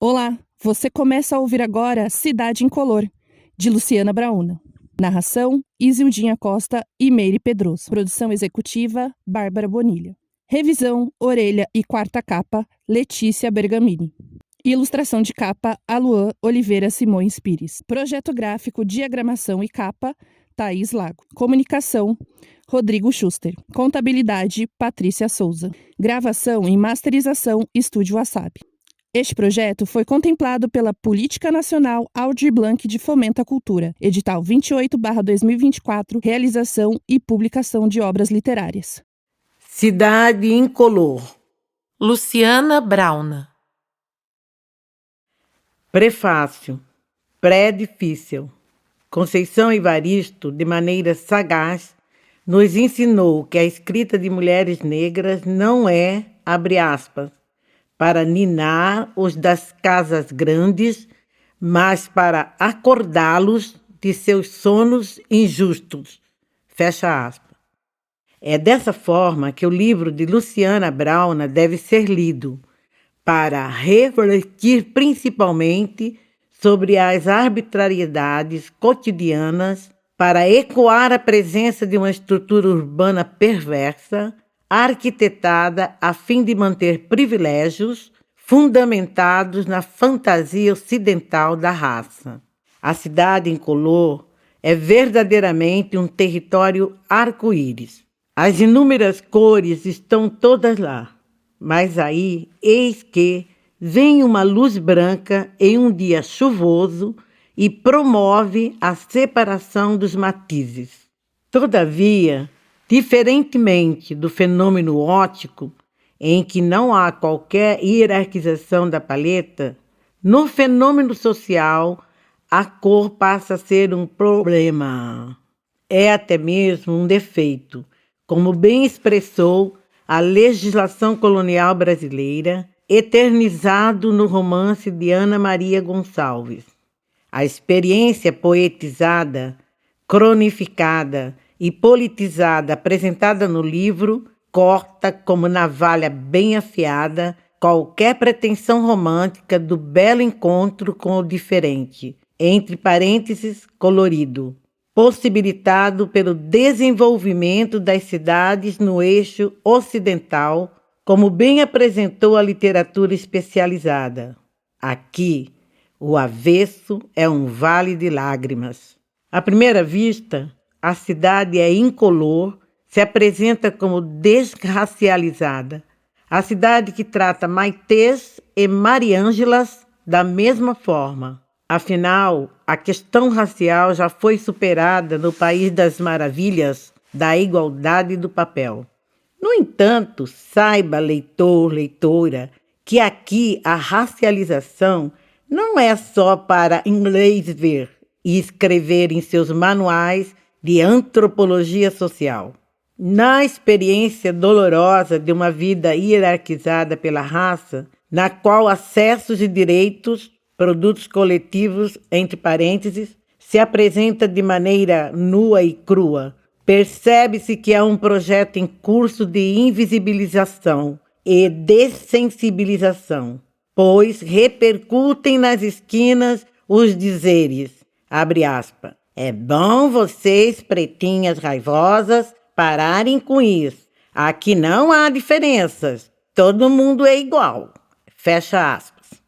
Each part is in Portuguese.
Olá, você começa a ouvir agora Cidade Incolor, de Luciana Brauna. Narração, Isildinha Costa e Meire Pedroso. Produção executiva, Bárbara Bonilha. Revisão, orelha e quarta capa, Letícia Bergamini. Ilustração de capa, Aluan Oliveira Simões Pires. Projeto gráfico, diagramação e capa, Thaís Lago. Comunicação, Rodrigo Schuster. Contabilidade, Patrícia Souza. Gravação e masterização, Estúdio Wasabi. Este projeto foi contemplado pela Política Nacional Aldir Blanc de Fomento à Cultura, edital 28/2024, realização e publicação de obras literárias. Cidade Incolor. Luciana Brauna. Prefácio. Pré-difícil. Conceição Evaristo, de maneira sagaz, nos ensinou que a escrita de mulheres negras não é, abre aspas, para ninar os das casas grandes, mas para acordá-los de seus sonos injustos. Fecha aspas. É dessa forma que o livro de Luciana Brauna deve ser lido, para refletir principalmente sobre as arbitrariedades cotidianas, para ecoar a presença de uma estrutura urbana perversa, arquitetada a fim de manter privilégios fundamentados na fantasia ocidental da raça. A cidade incolor é verdadeiramente um território arco-íris. As inúmeras cores estão todas lá, mas aí, eis que vem uma luz branca em um dia chuvoso e promove a separação dos matizes. Todavia, diferentemente do fenômeno óptico, em que não há qualquer hierarquização da paleta, no fenômeno social, a cor passa a ser um problema. É até mesmo um defeito, como bem expressou a legislação colonial brasileira, eternizado no romance de Ana Maria Gonçalves. A experiência poetizada, cronificada e politizada apresentada no livro corta como navalha bem afiada qualquer pretensão romântica do belo encontro com o diferente, entre parênteses, colorido, possibilitado pelo desenvolvimento das cidades no eixo ocidental, como bem apresentou a literatura especializada. Aqui, o avesso é um vale de lágrimas. À primeira vista, a cidade é incolor, se apresenta como desracializada. A cidade que trata Maitês e Mariângelas da mesma forma. Afinal, a questão racial já foi superada no País das Maravilhas da igualdade do papel. No entanto, saiba, leitor, leitora, que aqui a racialização não é só para inglês ver e escrever em seus manuais de antropologia social. Na experiência dolorosa de uma vida hierarquizada pela raça, na qual acessos e direitos, produtos coletivos, entre parênteses, se apresenta de maneira nua e crua, percebe-se que há um projeto em curso de invisibilização e dessensibilização, pois repercutem nas esquinas os dizeres, abre aspas, é bom vocês, pretinhas raivosas, pararem com isso. Aqui não há diferenças, todo mundo é igual, fecha aspas.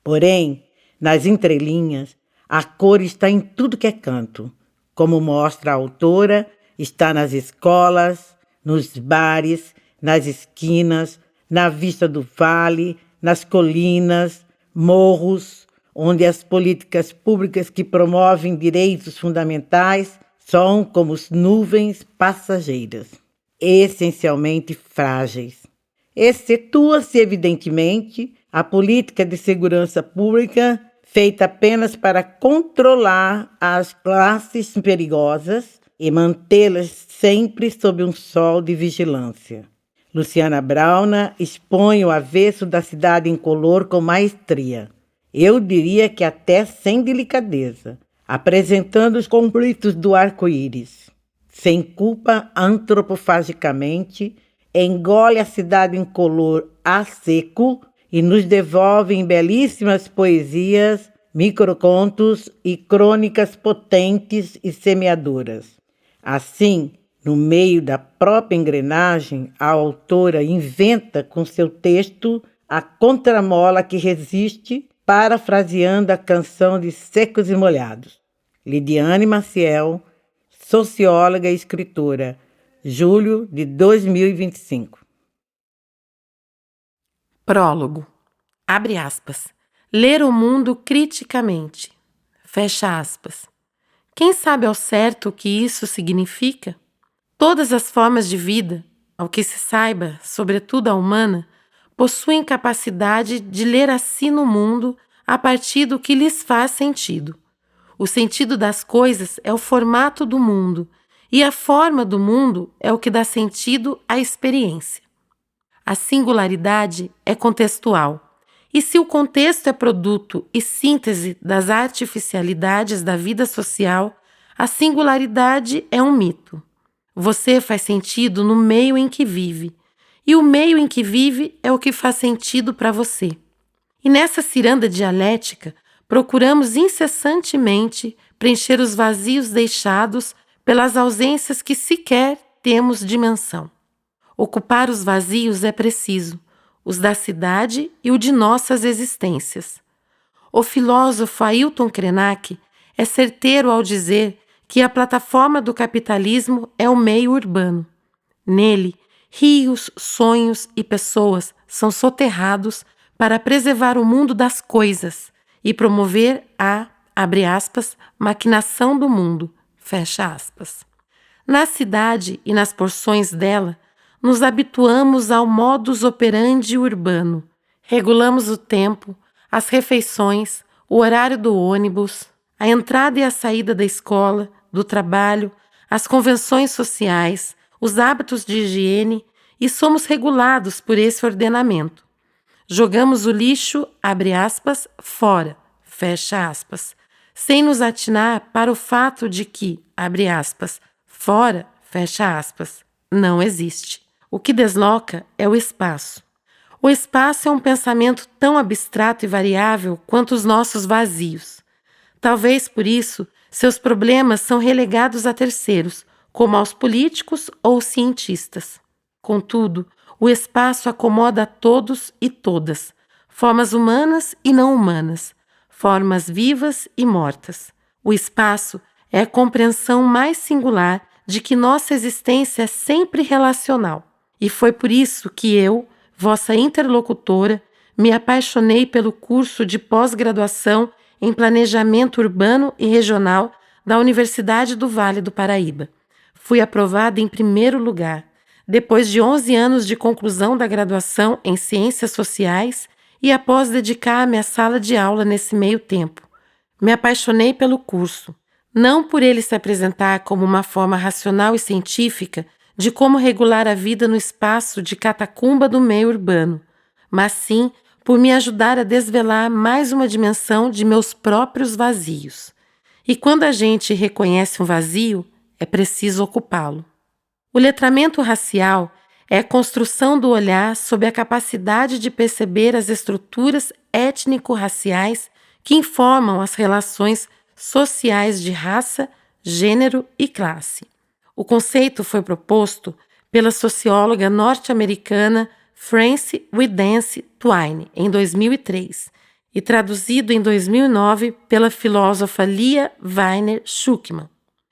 Porém, nas entrelinhas, a cor está em tudo que é canto. Como mostra a autora, está nas escolas, nos bares, nas esquinas, na vista do vale, nas colinas, morros, onde as políticas públicas que promovem direitos fundamentais são como nuvens passageiras, essencialmente frágeis. Excetua-se, evidentemente, a política de segurança pública feita apenas para controlar as classes perigosas e mantê-las sempre sob um sol de vigilância. Luciana Brauna expõe o avesso da cidade incolor com maestria. Eu diria que até sem delicadeza, apresentando os conflitos do arco-íris. Sem culpa antropofagicamente, engole a cidade incolor a seco e nos devolve em belíssimas poesias, microcontos e crônicas potentes e semeadoras. Assim, no meio da própria engrenagem, a autora inventa com seu texto a contramola que resiste, parafraseando a canção de Secos e Molhados. Lidiane Maciel, socióloga e escritora, julho de 2025. Prólogo. Abre aspas. Ler o mundo criticamente. Fecha aspas. Quem sabe ao certo o que isso significa? Todas as formas de vida, ao que se saiba, sobretudo a humana, possuem capacidade de ler a si no mundo a partir do que lhes faz sentido. O sentido das coisas é o formato do mundo, e a forma do mundo é o que dá sentido à experiência. A singularidade é contextual, e se o contexto é produto e síntese das artificialidades da vida social, a singularidade é um mito. Você faz sentido no meio em que vive, e o meio em que vive é o que faz sentido para você. E nessa ciranda dialética, procuramos incessantemente preencher os vazios deixados pelas ausências que sequer temos dimensão. Ocupar os vazios é preciso, os da cidade e o de nossas existências. O filósofo Ailton Krenak é certeiro ao dizer que a plataforma do capitalismo é o meio urbano. Nele, rios, sonhos e pessoas são soterrados para preservar o mundo das coisas e promover a, abre aspas, maquinação do mundo, fecha aspas. Na cidade e nas porções dela, nos habituamos ao modus operandi urbano. Regulamos o tempo, as refeições, o horário do ônibus, a entrada e a saída da escola, do trabalho, as convenções sociais, os hábitos de higiene e somos regulados por esse ordenamento. Jogamos o lixo, abre aspas, fora, fecha aspas, sem nos atinar para o fato de que, abre aspas, fora, fecha aspas, não existe. O que desloca é o espaço. O espaço é um pensamento tão abstrato e variável quanto os nossos vazios. Talvez por isso, seus problemas são relegados a terceiros, como aos políticos ou cientistas. Contudo, o espaço acomoda a todos e todas, formas humanas e não humanas, formas vivas e mortas. O espaço é a compreensão mais singular de que nossa existência é sempre relacional. E foi por isso que eu, vossa interlocutora, me apaixonei pelo curso de pós-graduação em Planejamento Urbano e Regional da Universidade do Vale do Paraíba. Fui aprovada em primeiro lugar, depois de 11 anos de conclusão da graduação em Ciências Sociais e após dedicar-me à sala de aula nesse meio tempo. Me apaixonei pelo curso, não por ele se apresentar como uma forma racional e científica de como regular a vida no espaço de catacumba do meio urbano, mas sim por me ajudar a desvelar mais uma dimensão de meus próprios vazios. E quando a gente reconhece um vazio, é preciso ocupá-lo. O letramento racial é a construção do olhar sob a capacidade de perceber as estruturas étnico-raciais que informam as relações sociais de raça, gênero e classe. O conceito foi proposto pela socióloga norte-americana Frances Widence Twine, em 2003, e traduzido em 2009 pela filósofa Lia Weiner Schuckmann.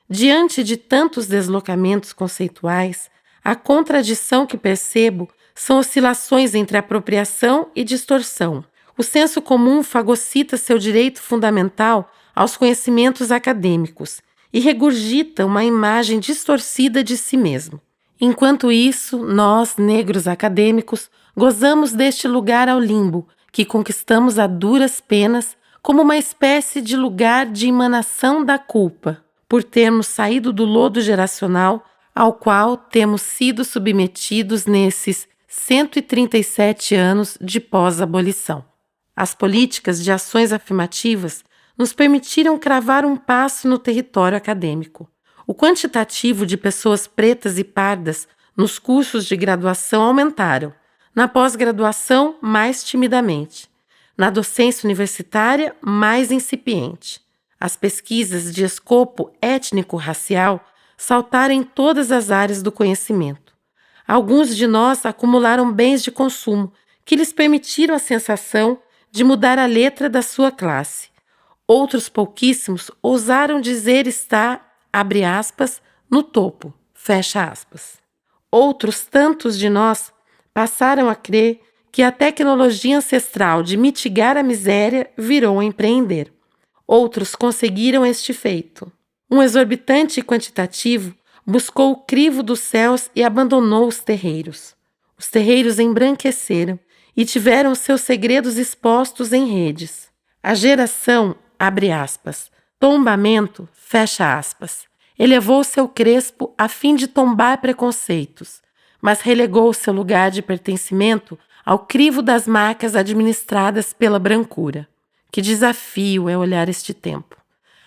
Diante de tantos deslocamentos conceituais, a contradição que percebo são oscilações entre apropriação e distorção. O senso comum fagocita seu direito fundamental aos conhecimentos acadêmicos e regurgita uma imagem distorcida de si mesmo. Enquanto isso, nós, negros acadêmicos, gozamos deste lugar ao limbo, que conquistamos a duras penas como uma espécie de lugar de emanação da culpa, por termos saído do lodo geracional ao qual temos sido submetidos nesses 137 anos de pós-abolição. As políticas de ações afirmativas nos permitiram cravar um passo no território acadêmico. O quantitativo de pessoas pretas e pardas nos cursos de graduação aumentaram, Na pós-graduação, mais timidamente. Na docência universitária, mais incipiente. As pesquisas de escopo étnico-racial saltaram em todas as áreas do conhecimento. Alguns de nós acumularam bens de consumo que lhes permitiram a sensação de mudar a letra da sua classe. Outros pouquíssimos ousaram dizer estar, abre aspas, no topo, fecha aspas. Outros tantos de nós passaram a crer que a tecnologia ancestral de mitigar a miséria virou a empreender. Outros conseguiram este feito. Um exorbitante quantitativo buscou o crivo dos céus e abandonou os terreiros. Os terreiros embranqueceram e tiveram seus segredos expostos em redes. A geração, abre aspas, tombamento, fecha aspas, elevou seu crespo a fim de tombar preconceitos, mas relegou seu lugar de pertencimento ao crivo das marcas administradas pela brancura. Que desafio é olhar este tempo.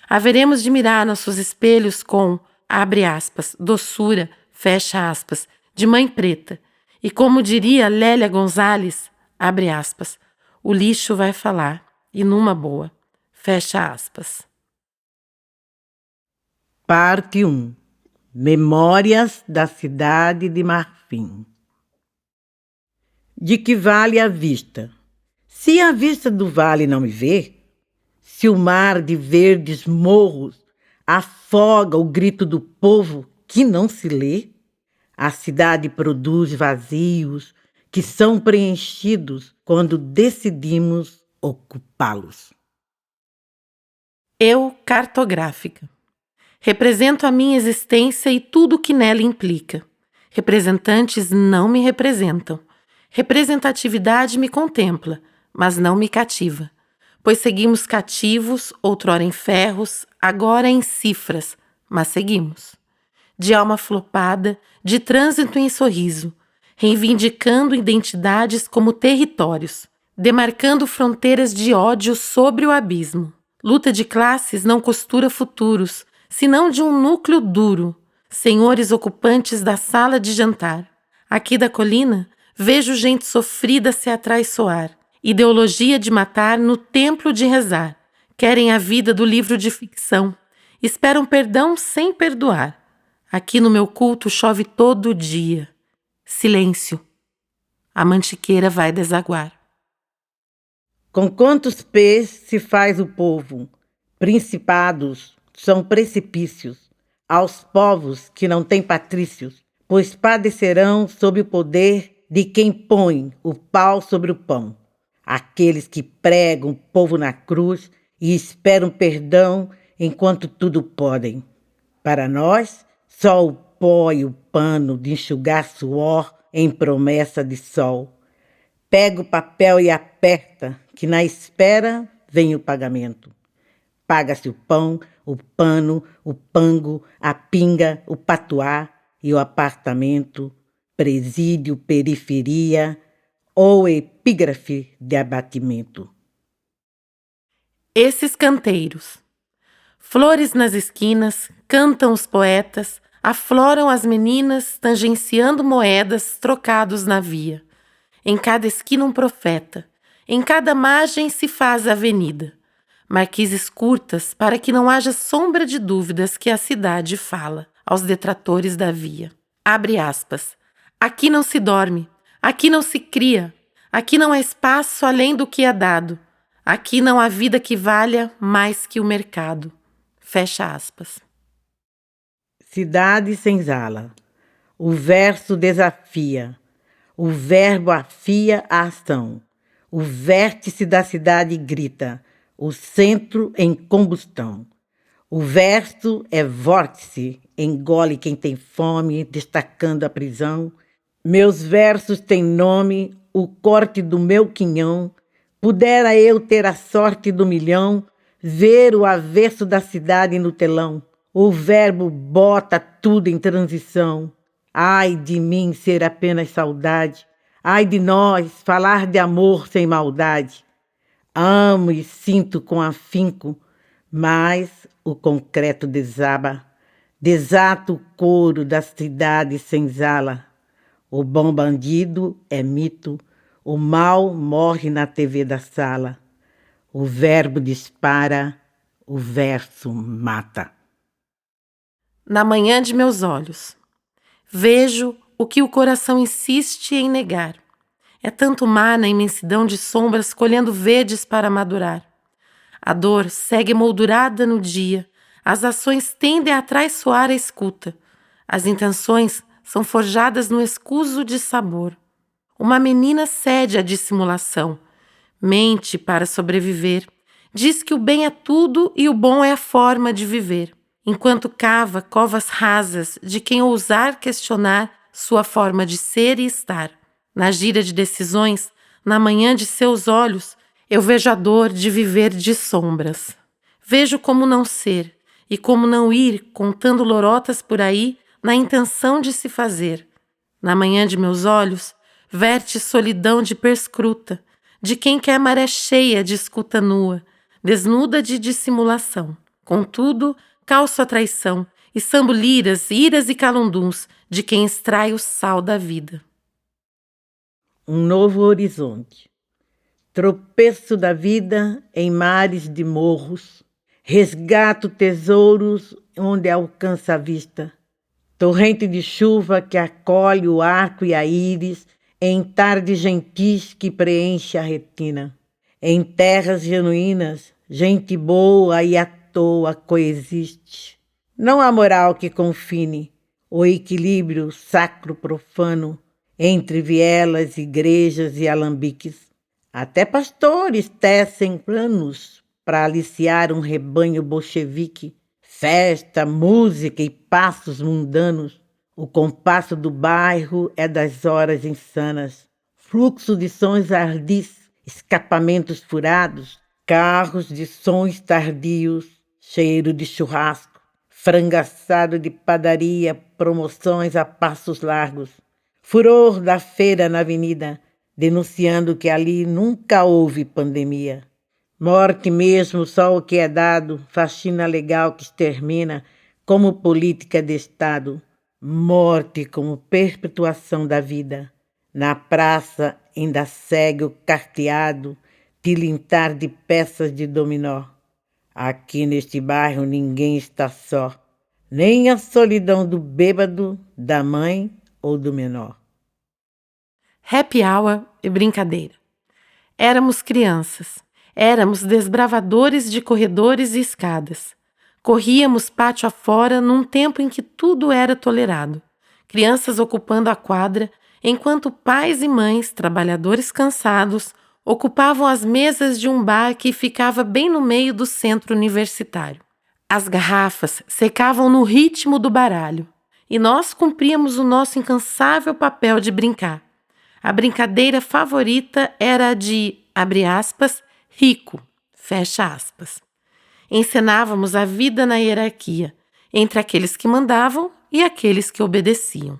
Haveremos de mirar nossos espelhos com, abre aspas, doçura, fecha aspas, de mãe preta. E como diria Lélia Gonzalez, abre aspas, o lixo vai falar, e numa boa, fecha aspas. Parte 1. Memórias da cidade de Marfim. De que vale a vista? Se a vista do vale não me vê, se o mar de verdes morros afoga o grito do povo que não se lê, a cidade produz vazios que são preenchidos quando decidimos ocupá-los. Eu, cartográfica. Represento a minha existência e tudo o que nela implica. Representantes não me representam. Representatividade me contempla, mas não me cativa, pois seguimos cativos, outrora em ferros, agora em cifras, mas seguimos. De alma flopada, de trânsito em sorriso, reivindicando identidades como territórios, demarcando fronteiras de ódio sobre o abismo. Luta de classes não costura futuros, senão de um núcleo duro, senhores ocupantes da sala de jantar. Aqui da colina, vejo gente sofrida se atraiçoar, ideologia de matar no templo de rezar. Querem a vida do livro de ficção, esperam perdão sem perdoar. Aqui no meu culto chove todo dia. Silêncio. A mantiqueira vai desaguar. Com quantos pés se faz o povo? Principados são precipícios aos povos que não têm patrícios, pois padecerão sob o poder de quem põe o pau sobre o pão. Aqueles que pregam o povo na cruz e esperam perdão enquanto tudo podem. Para nós, só o pó e o pano de enxugar suor em promessa de sol. Pega o papel e aperta, que na espera vem o pagamento. Paga-se o pão, o pano, o pango, a pinga, o patuá e o apartamento, presídio, periferia ou epígrafe de abatimento. Esses canteiros. Flores nas esquinas, cantam os poetas, afloram as meninas, tangenciando moedas trocados na via. Em cada esquina um profeta, em cada margem se faz a avenida. Marquises curtas para que não haja sombra de dúvidas que a cidade fala aos detratores da via. Abre aspas. Aqui não se dorme, aqui não se cria, aqui não há espaço além do que é dado. Aqui não há vida que valha mais que o mercado. Fecha aspas. Cidade senzala. O verso desafia. O verbo afia a ação. O vértice da cidade grita. O centro em combustão. O verso é vórtice, engole quem tem fome, destacando a prisão. Meus versos têm nome, o corte do meu quinhão. Pudera eu ter a sorte do milhão, ver o avesso da cidade no telão. O verbo bota tudo em transição. Ai de mim ser apenas saudade. Ai de nós falar de amor sem maldade. Amo e sinto com afinco, mas o concreto desaba. Desata o couro da cidade senzala. O bom bandido é mito, o mal morre na TV da sala. O verbo dispara, o verso mata. Na manhã de meus olhos, vejo o que o coração insiste em negar. É tanto mar na imensidão de sombras colhendo verdes para madurar. A dor segue moldurada no dia, as ações tendem a atraiçoar a escuta. As intenções são forjadas no escuso de sabor. Uma menina cede à dissimulação, mente para sobreviver, diz que o bem é tudo e o bom é a forma de viver, enquanto cava covas rasas de quem ousar questionar sua forma de ser e estar. Na gira de decisões, na manhã de seus olhos, eu vejo a dor de viver de sombras. Vejo como não ser e como não ir contando lorotas por aí na intenção de se fazer. Na manhã de meus olhos, verte solidão de perscruta, de quem quer maré cheia de escuta nua, desnuda de dissimulação. Contudo, calço a traição e sambo liras, iras e calunduns de quem extrai o sal da vida. Um novo horizonte. Tropeço da vida em mares de morros. Resgato tesouros onde alcança a vista. Torrente de chuva que acolhe o arco e a íris em tardes gentis que preenche a retina. Em terras genuínas, gente boa e à toa coexiste. Não há moral que confine o equilíbrio sacro-profano entre vielas, igrejas e alambiques. Até pastores tecem planos para aliciar um rebanho bolchevique. Festa, música e passos mundanos. O compasso do bairro é das horas insanas. Fluxo de sons ardis, escapamentos furados, carros de sons tardios, cheiro de churrasco, frango assado de padaria, promoções a passos largos. Furor da feira na avenida, denunciando que ali nunca houve pandemia. Morte mesmo, só o que é dado, faxina legal que extermina, como política de Estado. Morte como perpetuação da vida. Na praça ainda segue o carteado, tilintar de peças de dominó. Aqui neste bairro ninguém está só, nem a solidão do bêbado, da mãe ou do menor. Happy hour e brincadeira. Éramos crianças. Éramos desbravadores de corredores e escadas. Corríamos pátio afora num tempo em que tudo era tolerado. Crianças ocupando a quadra, enquanto pais e mães, trabalhadores cansados, ocupavam as mesas de um bar que ficava bem no meio do centro universitário. As garrafas secavam no ritmo do baralho, e nós cumpríamos o nosso incansável papel de brincar. A brincadeira favorita era a de, abre aspas, rico, fecha aspas. Encenávamos a vida na hierarquia, entre aqueles que mandavam e aqueles que obedeciam.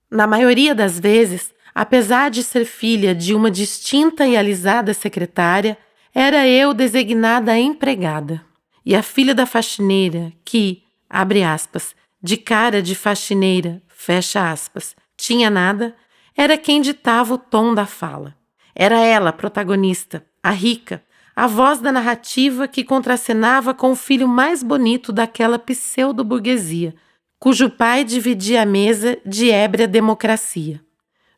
Na maioria das vezes, apesar de ser filha de uma distinta e alisada secretária, era eu designada empregada. E a filha da faxineira, que, abre aspas, de cara de faxineira, fecha aspas, tinha nada, era quem ditava o tom da fala. Era ela a protagonista, a rica, a voz da narrativa que contracenava com o filho mais bonito daquela pseudo-burguesia, cujo pai dividia a mesa de ébria democracia.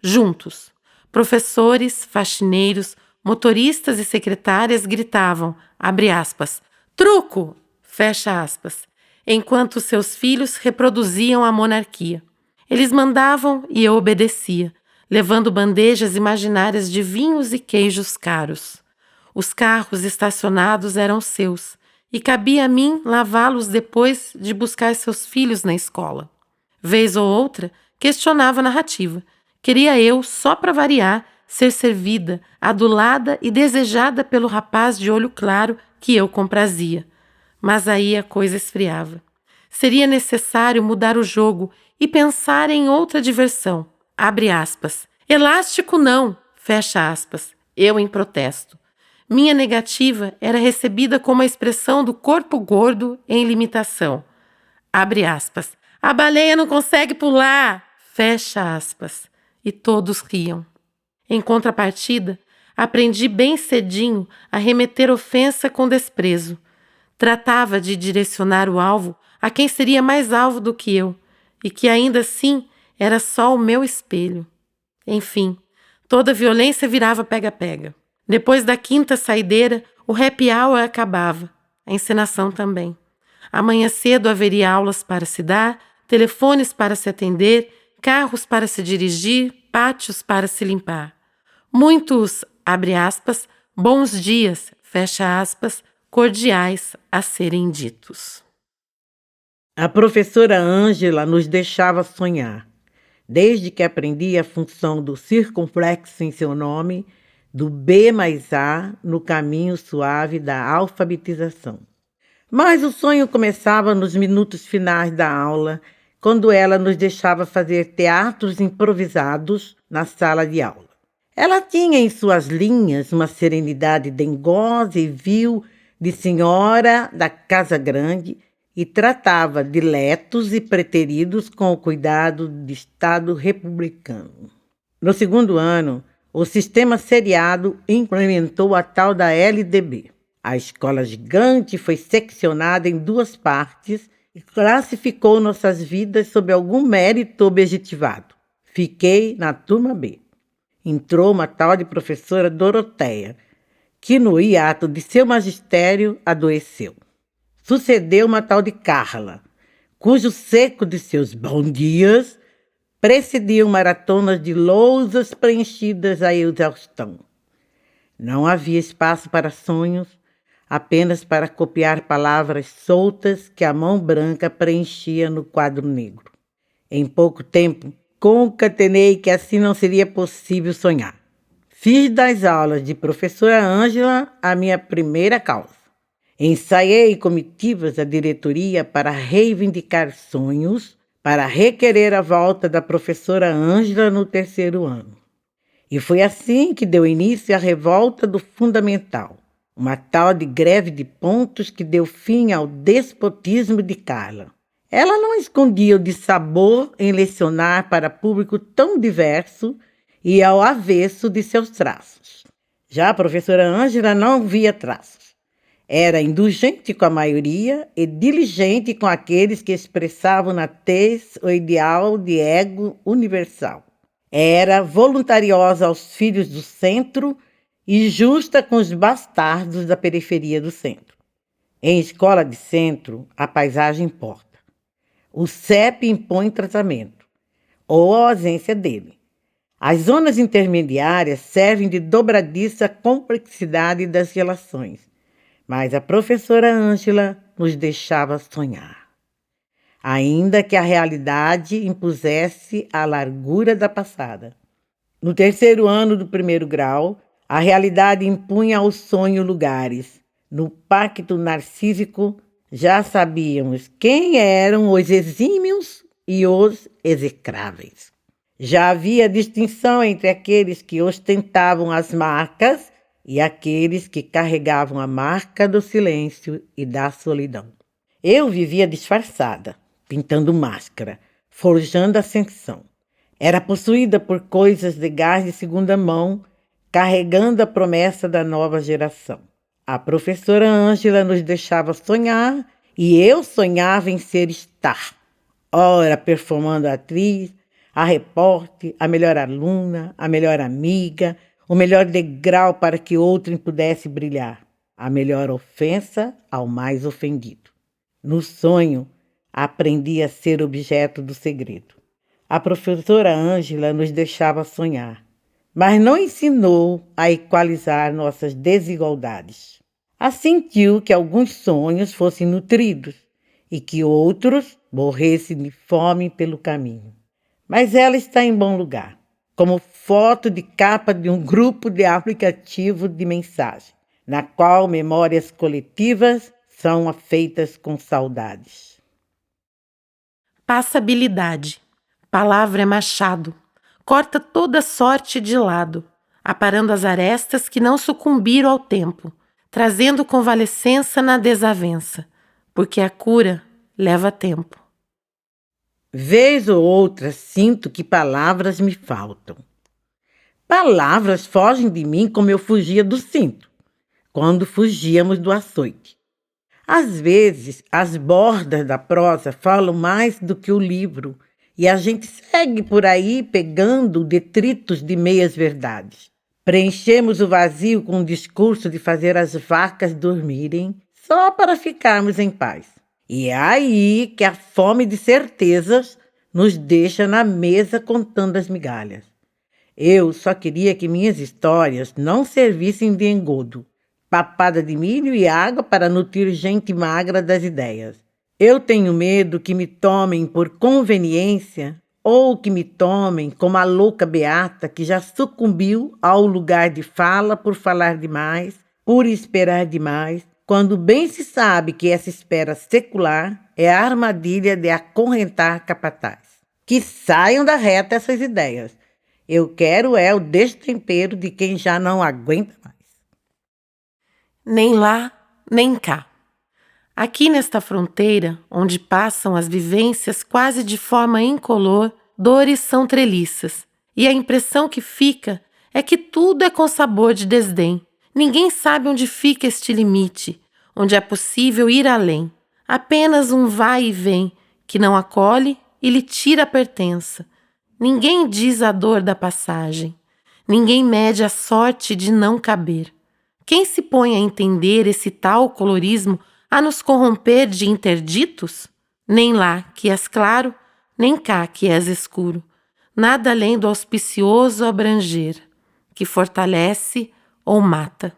Juntos, professores, faxineiros, motoristas e secretárias gritavam, abre aspas, truco, fecha aspas, enquanto seus filhos reproduziam a monarquia. Eles mandavam e eu obedecia, levando bandejas imaginárias de vinhos e queijos caros. Os carros estacionados eram seus, e cabia a mim lavá-los depois de buscar seus filhos na escola. Vez ou outra, questionava a narrativa. Queria eu, só para variar, ser servida, adulada e desejada pelo rapaz de olho claro que eu comprazia. Mas aí a coisa esfriava. Seria necessário mudar o jogo e pensar em outra diversão. Abre aspas. Elástico não, fecha aspas. Eu em protesto. Minha negativa era recebida como a expressão do corpo gordo em limitação. Abre aspas. A baleia não consegue pular, fecha aspas. e todos riam. Em contrapartida, aprendi bem cedinho a remeter ofensa com desprezo. Tratava de direcionar o alvo a quem seria mais alvo do que eu, e que ainda assim era só o meu espelho. Enfim, toda violência virava pega-pega. Depois da quinta saideira, o happy hour acabava, a encenação também. Amanhã cedo haveria aulas para se dar, telefones para se atender, carros para se dirigir, pátios para se limpar. Muitos, abre aspas, bons dias, fecha aspas, cordiais a serem ditos. A professora Ângela nos deixava sonhar, desde que aprendi a função do circunflexo em seu nome, do B mais A no caminho suave da alfabetização. Mas o sonho começava nos minutos finais da aula, quando ela nos deixava fazer teatros improvisados na sala de aula. Ela tinha em suas linhas uma serenidade dengosa e vil de senhora da casa grande e tratava diletos e preteridos com o cuidado de Estado republicano. No segundo ano, o sistema seriado implementou a tal da LDB. A escola gigante foi seccionada em 2 partes e classificou nossas vidas sob algum mérito objetivado. Fiquei na turma B. Entrou uma tal de professora Doroteia, que no hiato de seu magistério adoeceu. Sucedeu uma tal de Carla, cujo seco de seus bons dias precediam maratonas de lousas preenchidas à exaustão. Não havia espaço para sonhos, apenas para copiar palavras soltas que a mão branca preenchia no quadro negro. Em pouco tempo, concatenei que assim não seria possível sonhar. Fiz das aulas de professora Ângela a minha primeira causa. Ensaiei comitivas à diretoria para reivindicar sonhos, para requerer a volta da professora Ângela no 3º ano. E foi assim que deu início a revolta do fundamental, uma tal de greve de pontos que deu fim ao despotismo de Carla. Ela não escondia o dissabor em lecionar para público tão diverso e ao avesso de seus traços. Já a professora Ângela não via traços. Era indulgente com a maioria e diligente com aqueles que expressavam na tez o ideal de ego universal. Era voluntariosa aos filhos do centro e justa com os bastardos da periferia do centro. Em escola de centro, a paisagem importa. O CEP impõe tratamento, ou a ausência dele. As zonas intermediárias servem de dobradiça complexidade das relações, mas a professora Ângela nos deixava sonhar, ainda que a realidade impusesse a largura da passada. No 3º ano do 1º grau, a realidade impunha ao sonho lugares. No pacto narcísico, já sabíamos quem eram os exímios e os execráveis. Já havia distinção entre aqueles que ostentavam as marcas e aqueles que carregavam a marca do silêncio e da solidão. Eu vivia disfarçada, pintando máscara, forjando ascensão. Era possuída por coisas de gás de segunda mão, carregando a promessa da nova geração. A professora Ângela nos deixava sonhar e eu sonhava em ser star. Ora performando a atriz, a repórter, a melhor aluna, a melhor amiga, o melhor degrau para que outrem pudesse brilhar, a melhor ofensa ao mais ofendido. No sonho, aprendi a ser objeto do segredo. A professora Ângela nos deixava sonhar, mas não ensinou a equalizar nossas desigualdades. Assentiu que alguns sonhos fossem nutridos e que outros morressem de fome pelo caminho. Mas ela está em bom lugar, como foto de capa de um grupo de aplicativo de mensagem, na qual memórias coletivas são feitas com saudades. Passabilidade. Palavra é machado. Corta toda sorte de lado, aparando as arestas que não sucumbiram ao tempo, trazendo convalescença na desavença, porque a cura leva tempo. Vez ou outra sinto que palavras me faltam. Palavras fogem de mim como eu fugia do cinto, quando fugíamos do açoite. Às vezes, as bordas da prosa falam mais do que o livro, e a gente segue por aí pegando detritos de meias-verdades. Preenchemos o vazio com o discurso de fazer as vacas dormirem só para ficarmos em paz. E é aí que a fome de certezas nos deixa na mesa contando as migalhas. Eu só queria que minhas histórias não servissem de engodo, papada de milho e água para nutrir gente magra das ideias. Eu tenho medo que me tomem por conveniência ou que me tomem como a louca beata que já sucumbiu ao lugar de fala por falar demais, por esperar demais, quando bem se sabe que essa espera secular é a armadilha de acorrentar capataz. Que saiam da reta essas ideias. Eu quero o destempero de quem já não aguenta mais. Nem lá, nem cá. Aqui nesta fronteira, onde passam as vivências quase de forma incolor, dores são treliças, e a impressão que fica é que tudo é com sabor de desdém. Ninguém sabe onde fica este limite, onde é possível ir além. Apenas um vai e vem, que não acolhe e lhe tira a pertença. Ninguém diz a dor da passagem. Ninguém mede a sorte de não caber. Quem se põe a entender esse tal colorismo a nos corromper de interditos? Nem lá que és claro, nem cá que és escuro. Nada além do auspicioso abranger, que fortalece ou mata.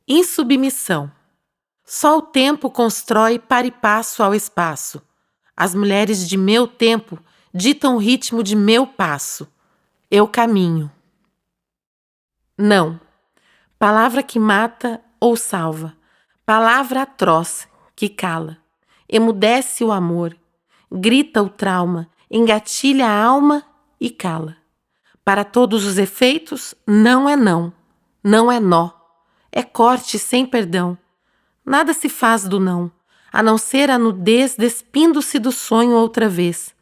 Insubmissão. Só o tempo constrói par e passo ao espaço. As mulheres de meu tempo ditam o ritmo de meu passo. Eu caminho. Não. Palavra que mata ou salva. Palavra atroz que cala. Emudece o amor. Grita o trauma. Engatilha a alma e cala. Para todos os efeitos, não é não. Não é nó. É corte sem perdão. Nada se faz do não, a não ser a nudez despindo-se do sonho outra vez.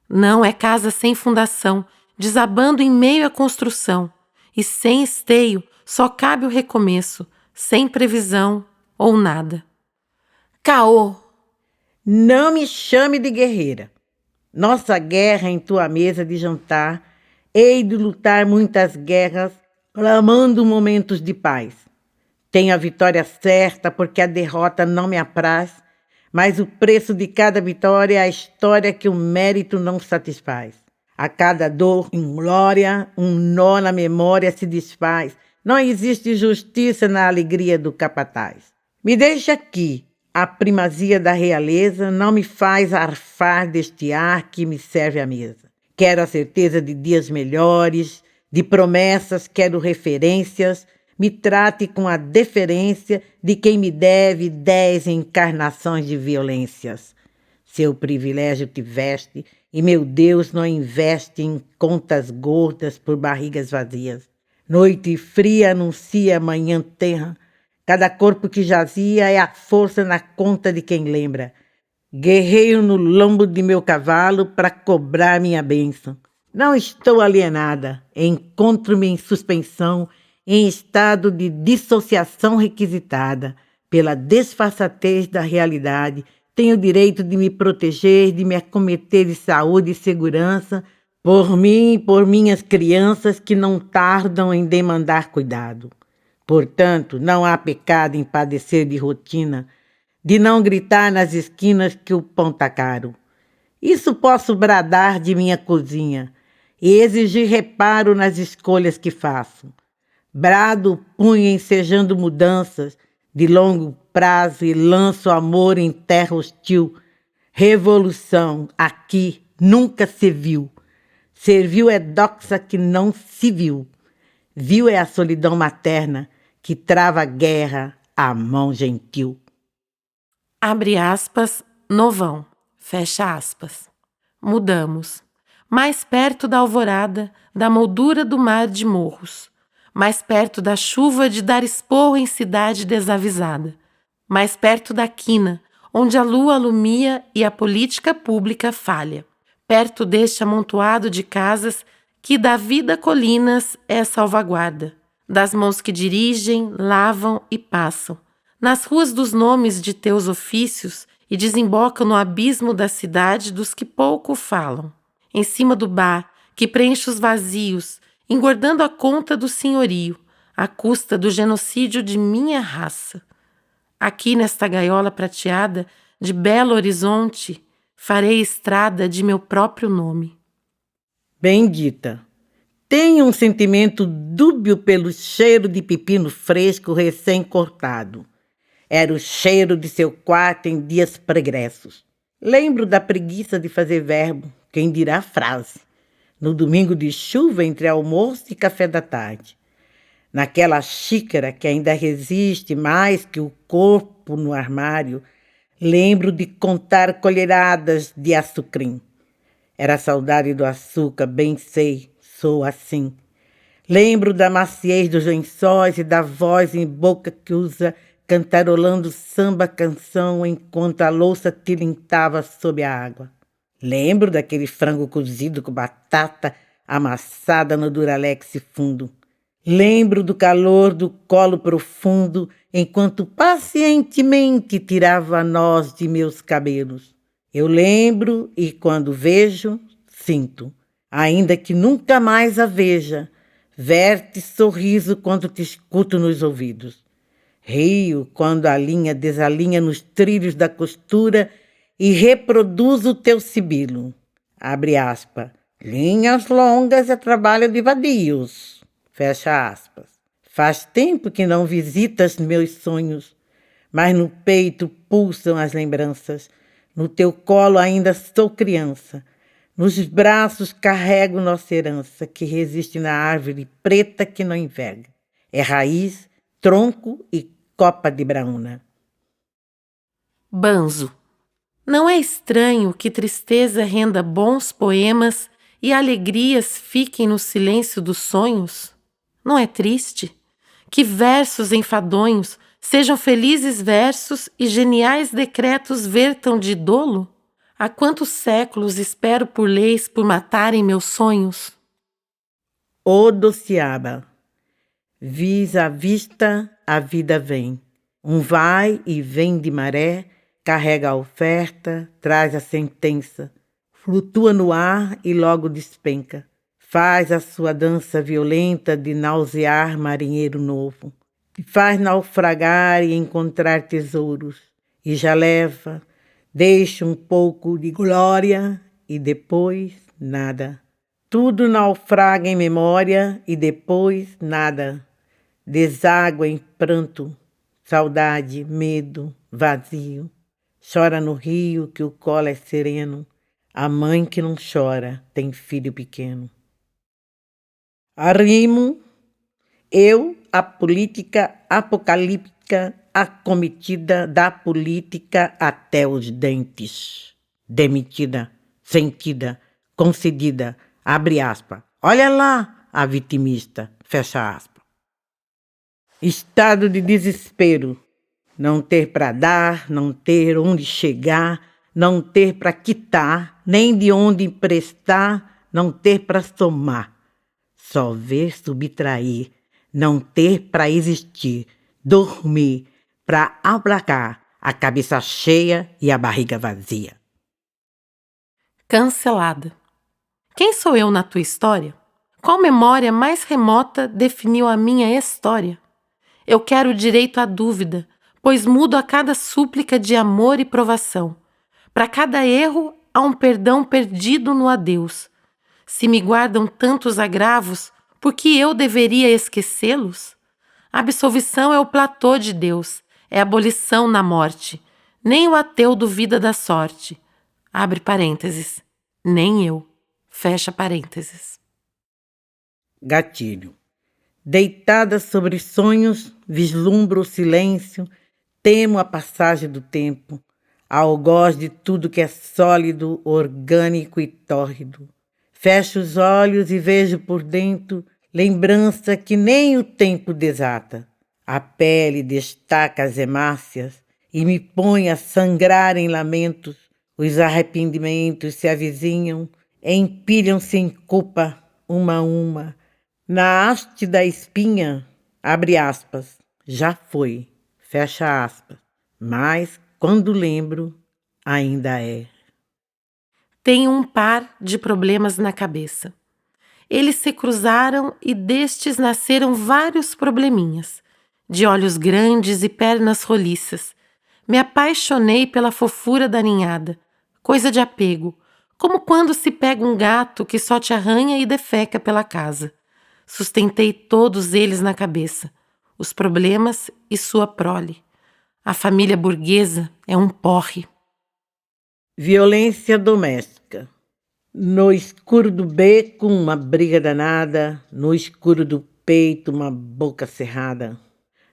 Não é casa sem fundação, desabando em meio à construção. E sem esteio só cabe o recomeço, sem previsão ou nada. Caô! Não me chame de guerreira. Nossa guerra em tua mesa de jantar, hei de lutar muitas guerras, clamando momentos de paz. Tenho a vitória certa porque a derrota não me apraz, mas o preço de cada vitória é a história que o mérito não satisfaz. A cada dor inglória, um nó na memória se desfaz. Não existe justiça na alegria do capataz. Me deixa aqui, a primazia da realeza não me faz arfar deste ar que me serve à mesa. Quero a certeza de dias melhores, de promessas, quero referências. Me trate com a deferência de quem me deve 10 encarnações de violências. Seu privilégio tiveste, e meu Deus não investe em contas gordas por barrigas vazias. Noite fria anuncia manhã terra. Cada corpo que jazia é a força na conta de quem lembra. Guerreio no lombo de meu cavalo para cobrar minha bênção. Não estou alienada, encontro-me em suspensão, em estado de dissociação requisitada pela desfaçatez da realidade. Tenho o direito de me proteger, de me acometer de saúde e segurança, por mim e por minhas crianças que não tardam em demandar cuidado. Portanto, não há pecado em padecer de rotina, de não gritar nas esquinas que o pão tá caro. Isso posso bradar de minha cozinha e exigir reparo nas escolhas que faço. Brado o punho ensejando mudanças de longo prazo e lanço amor em terra hostil. Revolução aqui nunca se viu. Serviu é doxa que não se viu. Viu é a solidão materna que trava a guerra à mão gentil. Abre aspas, novão, fecha aspas. Mudamos. Mais perto da alvorada, da moldura do mar de morros. Mais perto da chuva de dar esporro em cidade desavisada. Mais perto da quina, onde a lua alumia e a política pública falha, perto deste amontoado de casas que da vida colinas é salvaguarda, das mãos que dirigem, lavam e passam, nas ruas dos nomes de teus ofícios e desembocam no abismo da cidade dos que pouco falam, em cima do bar que preenche os vazios, engordando a conta do senhorio, à custa do genocídio de minha raça. Aqui nesta gaiola prateada de belo horizonte, farei estrada de meu próprio nome. Bendita, tenho um sentimento dúbio pelo cheiro de pepino fresco recém-cortado. Era o cheiro de seu quarto em dias pregressos. Lembro da preguiça de fazer verbo, quem dirá frase, no domingo de chuva entre almoço e café da tarde. Naquela xícara que ainda resiste mais que o corpo no armário, lembro de contar colheradas de açucrim. Era a saudade do açúcar, bem sei, sou assim. Lembro da maciez dos lençóis e da voz em boca que usa cantarolando samba-canção enquanto a louça tilintava sob a água. Lembro daquele frango cozido com batata amassada no duralex fundo. Lembro do calor do colo profundo enquanto pacientemente tirava a nós de meus cabelos. Eu lembro e quando vejo, sinto, ainda que nunca mais a veja, verte sorriso quando te escuto nos ouvidos. Rio quando a linha desalinha nos trilhos da costura e reproduzo o teu sibilo. Abre aspas. Linhas longas é trabalho de vadios. Fecha aspas. Faz tempo que não visitas meus sonhos, mas no peito pulsam as lembranças. No teu colo ainda sou criança. Nos braços carrego nossa herança, que resiste na árvore preta que não enverga. É raiz, tronco e copa de braúna. Banzo. Não é estranho que tristeza renda bons poemas e alegrias fiquem no silêncio dos sonhos? Não é triste que versos enfadonhos sejam felizes versos e geniais decretos vertam de dolo? Há quantos séculos espero por leis por matarem meus sonhos? Odociaba. Vis à vista, a vida vem. Um vai e vem de maré, carrega a oferta, traz a sentença, flutua no ar e logo despenca. Faz a sua dança violenta de nausear marinheiro novo. Te faz naufragar e encontrar tesouros. E já leva, deixa um pouco de glória e depois nada. Tudo naufraga em memória e depois nada. Deságua em pranto, saudade, medo, vazio. Chora no rio que o colo é sereno. A mãe que não chora tem filho pequeno. Arrimo, eu, a política apocalíptica, a cometida da política até os dentes. Demitida, sentida, concedida, abre aspas. Olha lá a vitimista, fecha aspas. Estado de desespero. Não ter para dar, não ter onde chegar, não ter para quitar, nem de onde emprestar, não ter para somar. Só ver subtrair, não ter para existir, dormir, para aplacar a cabeça cheia e a barriga vazia. Cancelada. Quem sou eu na tua história? Qual memória mais remota definiu a minha história? Eu quero o direito à dúvida, pois mudo a cada súplica de amor e provação. Para cada erro, há um perdão perdido no adeus. Se me guardam tantos agravos, por que eu deveria esquecê-los? A absolvição é o platô de Deus, é a abolição na morte. Nem o ateu duvida da sorte. Abre parênteses. Nem eu. Fecha parênteses. Gatilho. Deitada sobre sonhos, vislumbro o silêncio, temo a passagem do tempo, algoz de tudo que é sólido, orgânico e tórrido. Fecho os olhos e vejo por dentro lembrança que nem o tempo desata. A pele destaca as hemácias e me põe a sangrar em lamentos. Os arrependimentos se avizinham, empilham-se em culpa, uma a uma. Na haste da espinha, abre aspas, já foi, fecha aspas. Mas, quando lembro, ainda é. Tenho um par de problemas na cabeça. Eles se cruzaram e destes nasceram vários probleminhas. De olhos grandes e pernas roliças. Me apaixonei pela fofura da ninhada, coisa de apego, como quando se pega um gato que só te arranha e defeca pela casa. Sustentei todos eles na cabeça, os problemas e sua prole. A família burguesa é um porre. Violência doméstica. No escuro do beco, uma briga danada. No escuro do peito, uma boca cerrada.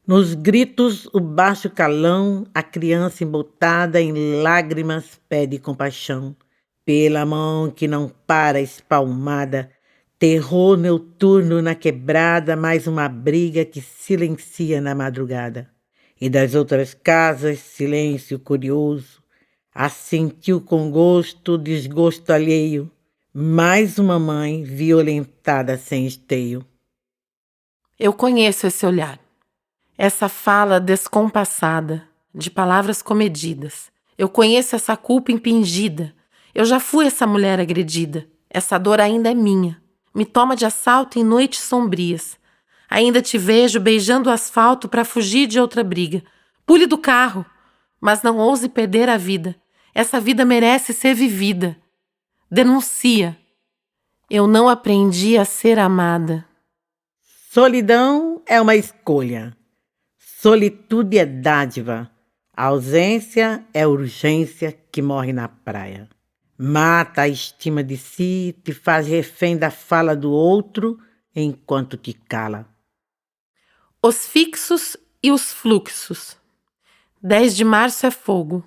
Nos gritos, o baixo calão, a criança embotada em lágrimas pede compaixão. Pela mão que não para espalmada, terror noturno na quebrada, mais uma briga que silencia na madrugada. E das outras casas, silêncio curioso, assentiu com gosto, desgosto alheio, mais uma mãe violentada sem esteio. Eu conheço esse olhar, essa fala descompassada, de palavras comedidas. Eu conheço essa culpa impingida. Eu já fui essa mulher agredida. Essa dor ainda é minha. Me toma de assalto em noites sombrias. Ainda te vejo beijando o asfalto para fugir de outra briga. Pule do carro, mas não ouse perder a vida. Essa vida merece ser vivida. Denuncia. Eu não aprendi a ser amada. Solidão é uma escolha. Solitude é dádiva. A ausência é urgência que morre na praia. Mata a estima de si, te faz refém da fala do outro enquanto te cala. Os fixos e os fluxos. 10 de março é fogo.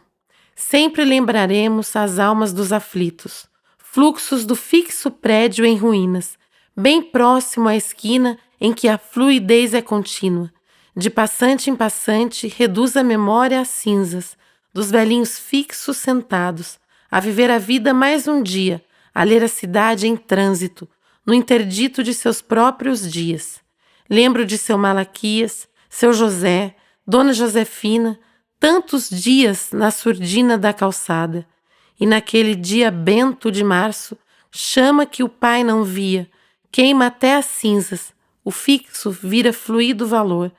Sempre lembraremos as almas dos aflitos. Fluxos do fixo prédio em ruínas, bem próximo à esquina em que a fluidez é contínua. De passante em passante, reduz a memória a cinzas, dos velhinhos fixos sentados, a viver a vida mais um dia, a ler a cidade em trânsito, no interdito de seus próprios dias. Lembro de seu Malaquias, seu José, Dona Josefina, tantos dias na surdina da calçada. E naquele dia bento de março, chama que o pai não via, queima até as cinzas, o fixo vira fluido valor,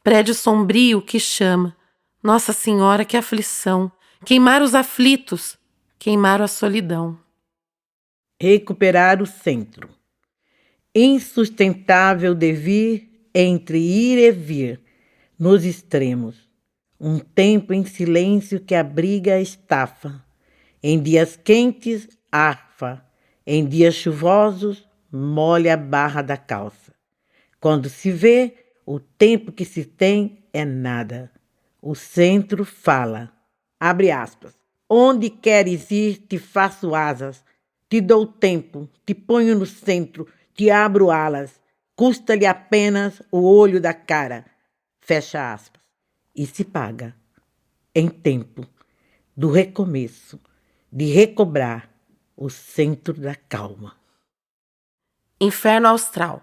prédio sombrio que chama. Nossa Senhora, que aflição, queimar os aflitos, queimar a solidão. Recuperar o centro. Insustentável devir entre ir e vir, nos extremos. Um tempo em silêncio que abriga a estafa. Em dias quentes, arfa. Em dias chuvosos, molha a barra da calça. Quando se vê, o tempo que se tem é nada. O centro fala. Abre aspas. Onde queres ir, te faço asas. Te dou tempo, te ponho no centro, te abro alas. Custa-lhe apenas o olho da cara. Fecha aspas. E se paga, em tempo, do recomeço, de recobrar o centro da calma. Inferno austral.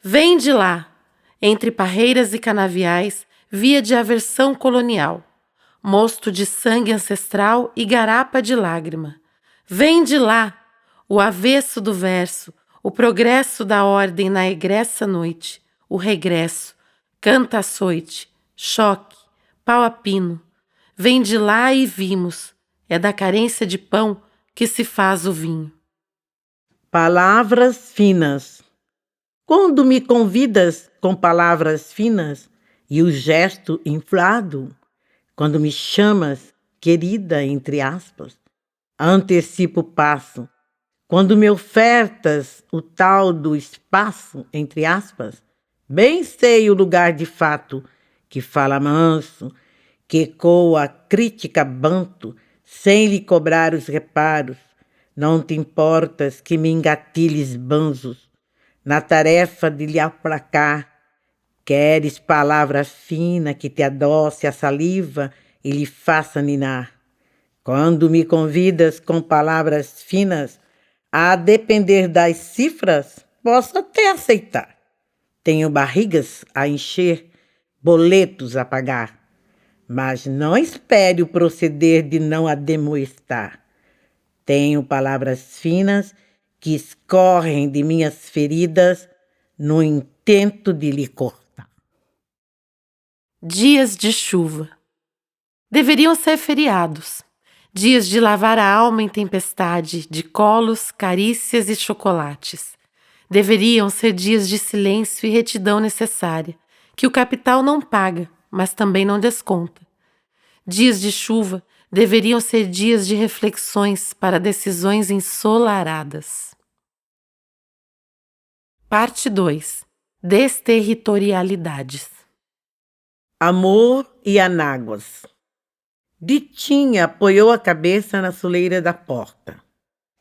Vem de lá, entre parreiras e canaviais, via de aversão colonial, mosto de sangue ancestral e garapa de lágrima. Vem de lá, o avesso do verso, o progresso da ordem na egressa noite, o regresso, canta açoite, choque, pau a pino. Vem de lá e vimos, é da carência de pão que se faz o vinho. Palavras finas. Quando me convidas com palavras finas e o gesto inflado, quando me chamas, querida, entre aspas, antecipo o passo, quando me ofertas o tal do espaço, entre aspas, bem sei o lugar de fato, que fala manso, que ecoa a crítica banto, sem lhe cobrar os reparos. Não te importas que me engatilhes banzos, na tarefa de lhe aplacar. Queres palavra fina que te adoce a saliva e lhe faça ninar. Quando me convidas com palavras finas, a depender das cifras, posso até aceitar. Tenho barrigas a encher, boletos a pagar, mas não espere o proceder de não ademoestar. Tenho palavras finas que escorrem de minhas feridas no intento de lhe cortar. Dias de chuva. Deveriam ser feriados. Dias de lavar a alma em tempestade, de colos, carícias e chocolates. Deveriam ser dias de silêncio e retidão necessária, que o capital não paga, mas também não desconta. Dias de chuva deveriam ser dias de reflexões para decisões ensolaradas. Parte 2. Desterritorialidades. Amor e anáguas. Ditinha apoiou a cabeça na soleira da porta.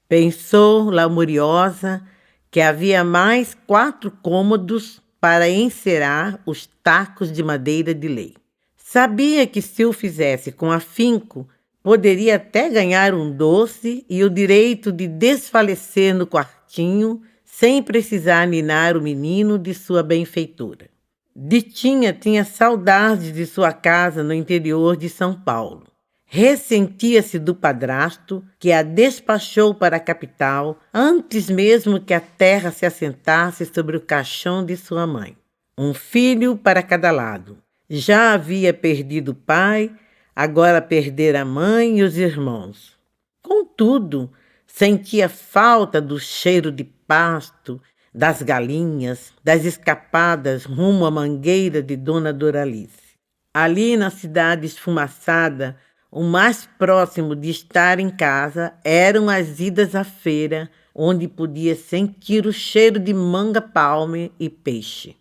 Pensou, lamuriosa, que havia mais 4 cômodos para encerar os tacos de madeira de lei. Sabia que se o fizesse com afinco, poderia até ganhar um doce e o direito de desfalecer no quartinho sem precisar ninar o menino de sua benfeitora. Ditinha tinha saudades de sua casa no interior de São Paulo. Ressentia-se do padrasto que a despachou para a capital antes mesmo que a terra se assentasse sobre o caixão de sua mãe. Um filho para cada lado. Já havia perdido o pai, agora perdera a mãe e os irmãos. Contudo, sentia falta do cheiro de pasto, das galinhas, das escapadas rumo à mangueira de Dona Doralice. Ali na cidade esfumaçada, o mais próximo de estar em casa eram as idas à feira, onde podia sentir o cheiro de manga-palme e peixe.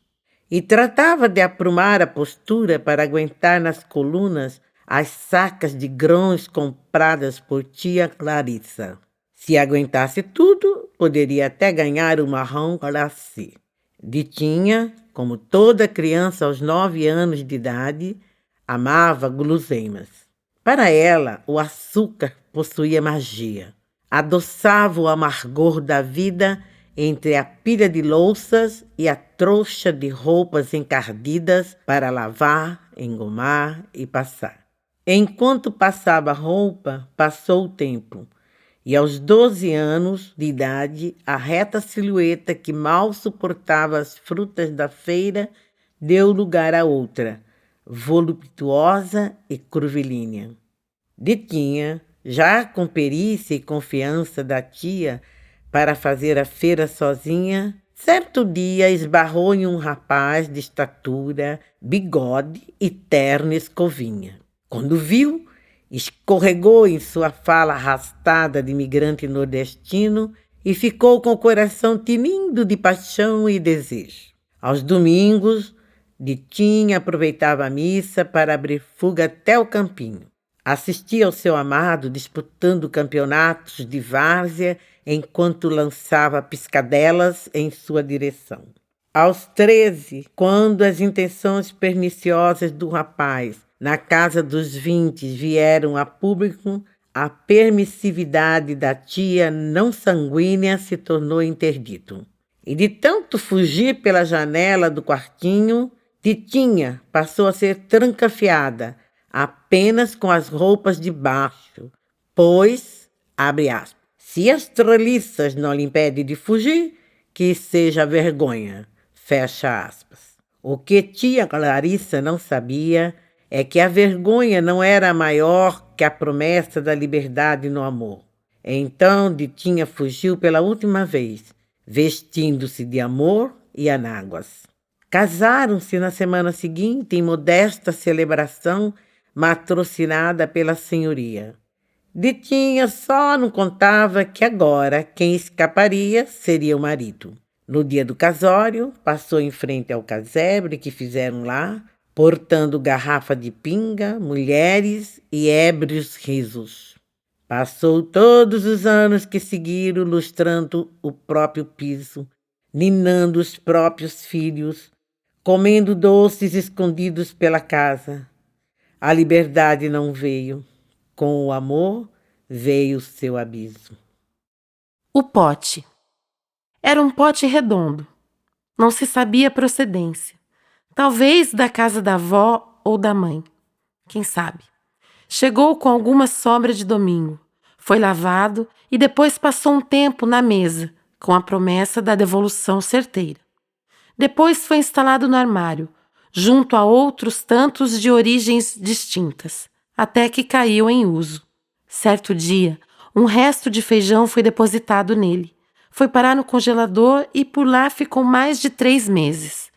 E tratava de aprumar a postura para aguentar nas colunas as sacas de grãos compradas por tia Clarissa. Se aguentasse tudo, poderia até ganhar o marrom glacê. Ditinha, como toda criança aos 9 anos de idade, amava guloseimas. Para ela, o açúcar possuía magia. Adoçava o amargor da vida entre a pilha de louças e a trouxa de roupas encardidas para lavar, engomar e passar. Enquanto passava a roupa, passou o tempo. E aos 12 anos de idade, a reta silhueta que mal suportava as frutas da feira deu lugar a outra, voluptuosa e curvilínea. Ditinha, já com perícia e confiança da tia para fazer a feira sozinha, certo dia esbarrou em um rapaz de estatura, bigode e terna escovinha. Quando viu, escorregou em sua fala arrastada de imigrante nordestino e ficou com o coração tinindo de paixão e desejo. Aos domingos, Ditinha aproveitava a missa para abrir fuga até o campinho. Assistia ao seu amado disputando campeonatos de várzea enquanto lançava piscadelas em sua direção. Aos 13, quando as intenções perniciosas do rapaz na casa dos 20 vieram a público, a permissividade da tia não sanguínea se tornou interdito. E de tanto fugir pela janela do quartinho, Ditinha passou a ser trancafiada, apenas com as roupas de baixo, pois, abre aspas, se as treliças não lhe impedem de fugir, que seja vergonha, fecha aspas. O que tia Clarissa não sabia é que a vergonha não era maior que a promessa da liberdade no amor. Então Ditinha fugiu pela última vez, vestindo-se de amor e anáguas. Casaram-se na semana seguinte em modesta celebração matrocinada pela senhoria. Ditinha só não contava que agora quem escaparia seria o marido. No dia do casório, passou em frente ao casebre que fizeram lá, portando garrafa de pinga, mulheres e ébrios risos. Passou todos os anos que seguiram lustrando o próprio piso, ninando os próprios filhos, comendo doces escondidos pela casa. A liberdade não veio. Com o amor veio o seu abismo. O pote. Era um pote redondo. Não se sabia a procedência. Talvez da casa da avó ou da mãe. Quem sabe? Chegou com alguma sobra de domingo. Foi lavado e depois passou um tempo na mesa, com a promessa da devolução certeira. Depois foi instalado no armário, junto a outros tantos de origens distintas, até que caiu em uso. Certo dia, um resto de feijão foi depositado nele. Foi parar no congelador e por lá ficou mais de 3 meses,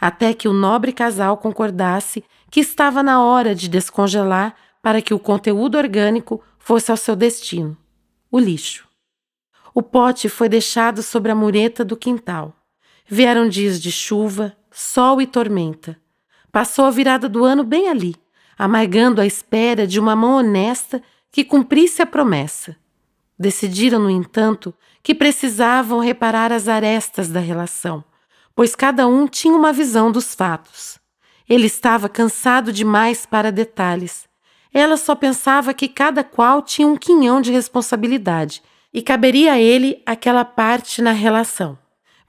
até que o nobre casal concordasse que estava na hora de descongelar para que o conteúdo orgânico fosse ao seu destino, o lixo. O pote foi deixado sobre a mureta do quintal. Vieram dias de chuva, sol e tormenta. Passou a virada do ano bem ali, amargando a espera de uma mão honesta que cumprisse a promessa. Decidiram, no entanto, que precisavam reparar as arestas da relação, pois cada um tinha uma visão dos fatos. Ele estava cansado demais para detalhes. Ela só pensava que cada qual tinha um quinhão de responsabilidade e caberia a ele aquela parte na relação.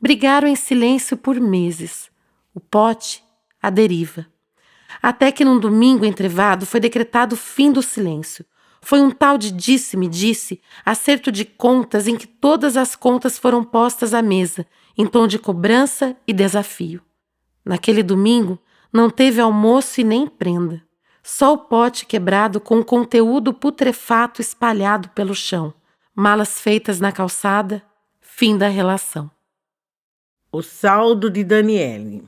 Brigaram em silêncio por meses. O pote, à deriva. Até que num domingo entrevado foi decretado o fim do silêncio. Foi um tal de disse-me-disse, acerto de contas em que todas as contas foram postas à mesa, em tom de cobrança e desafio. Naquele domingo, não teve almoço e nem prenda. Só o pote quebrado com o conteúdo putrefato espalhado pelo chão. Malas feitas na calçada, fim da relação. O saldo de Daniele.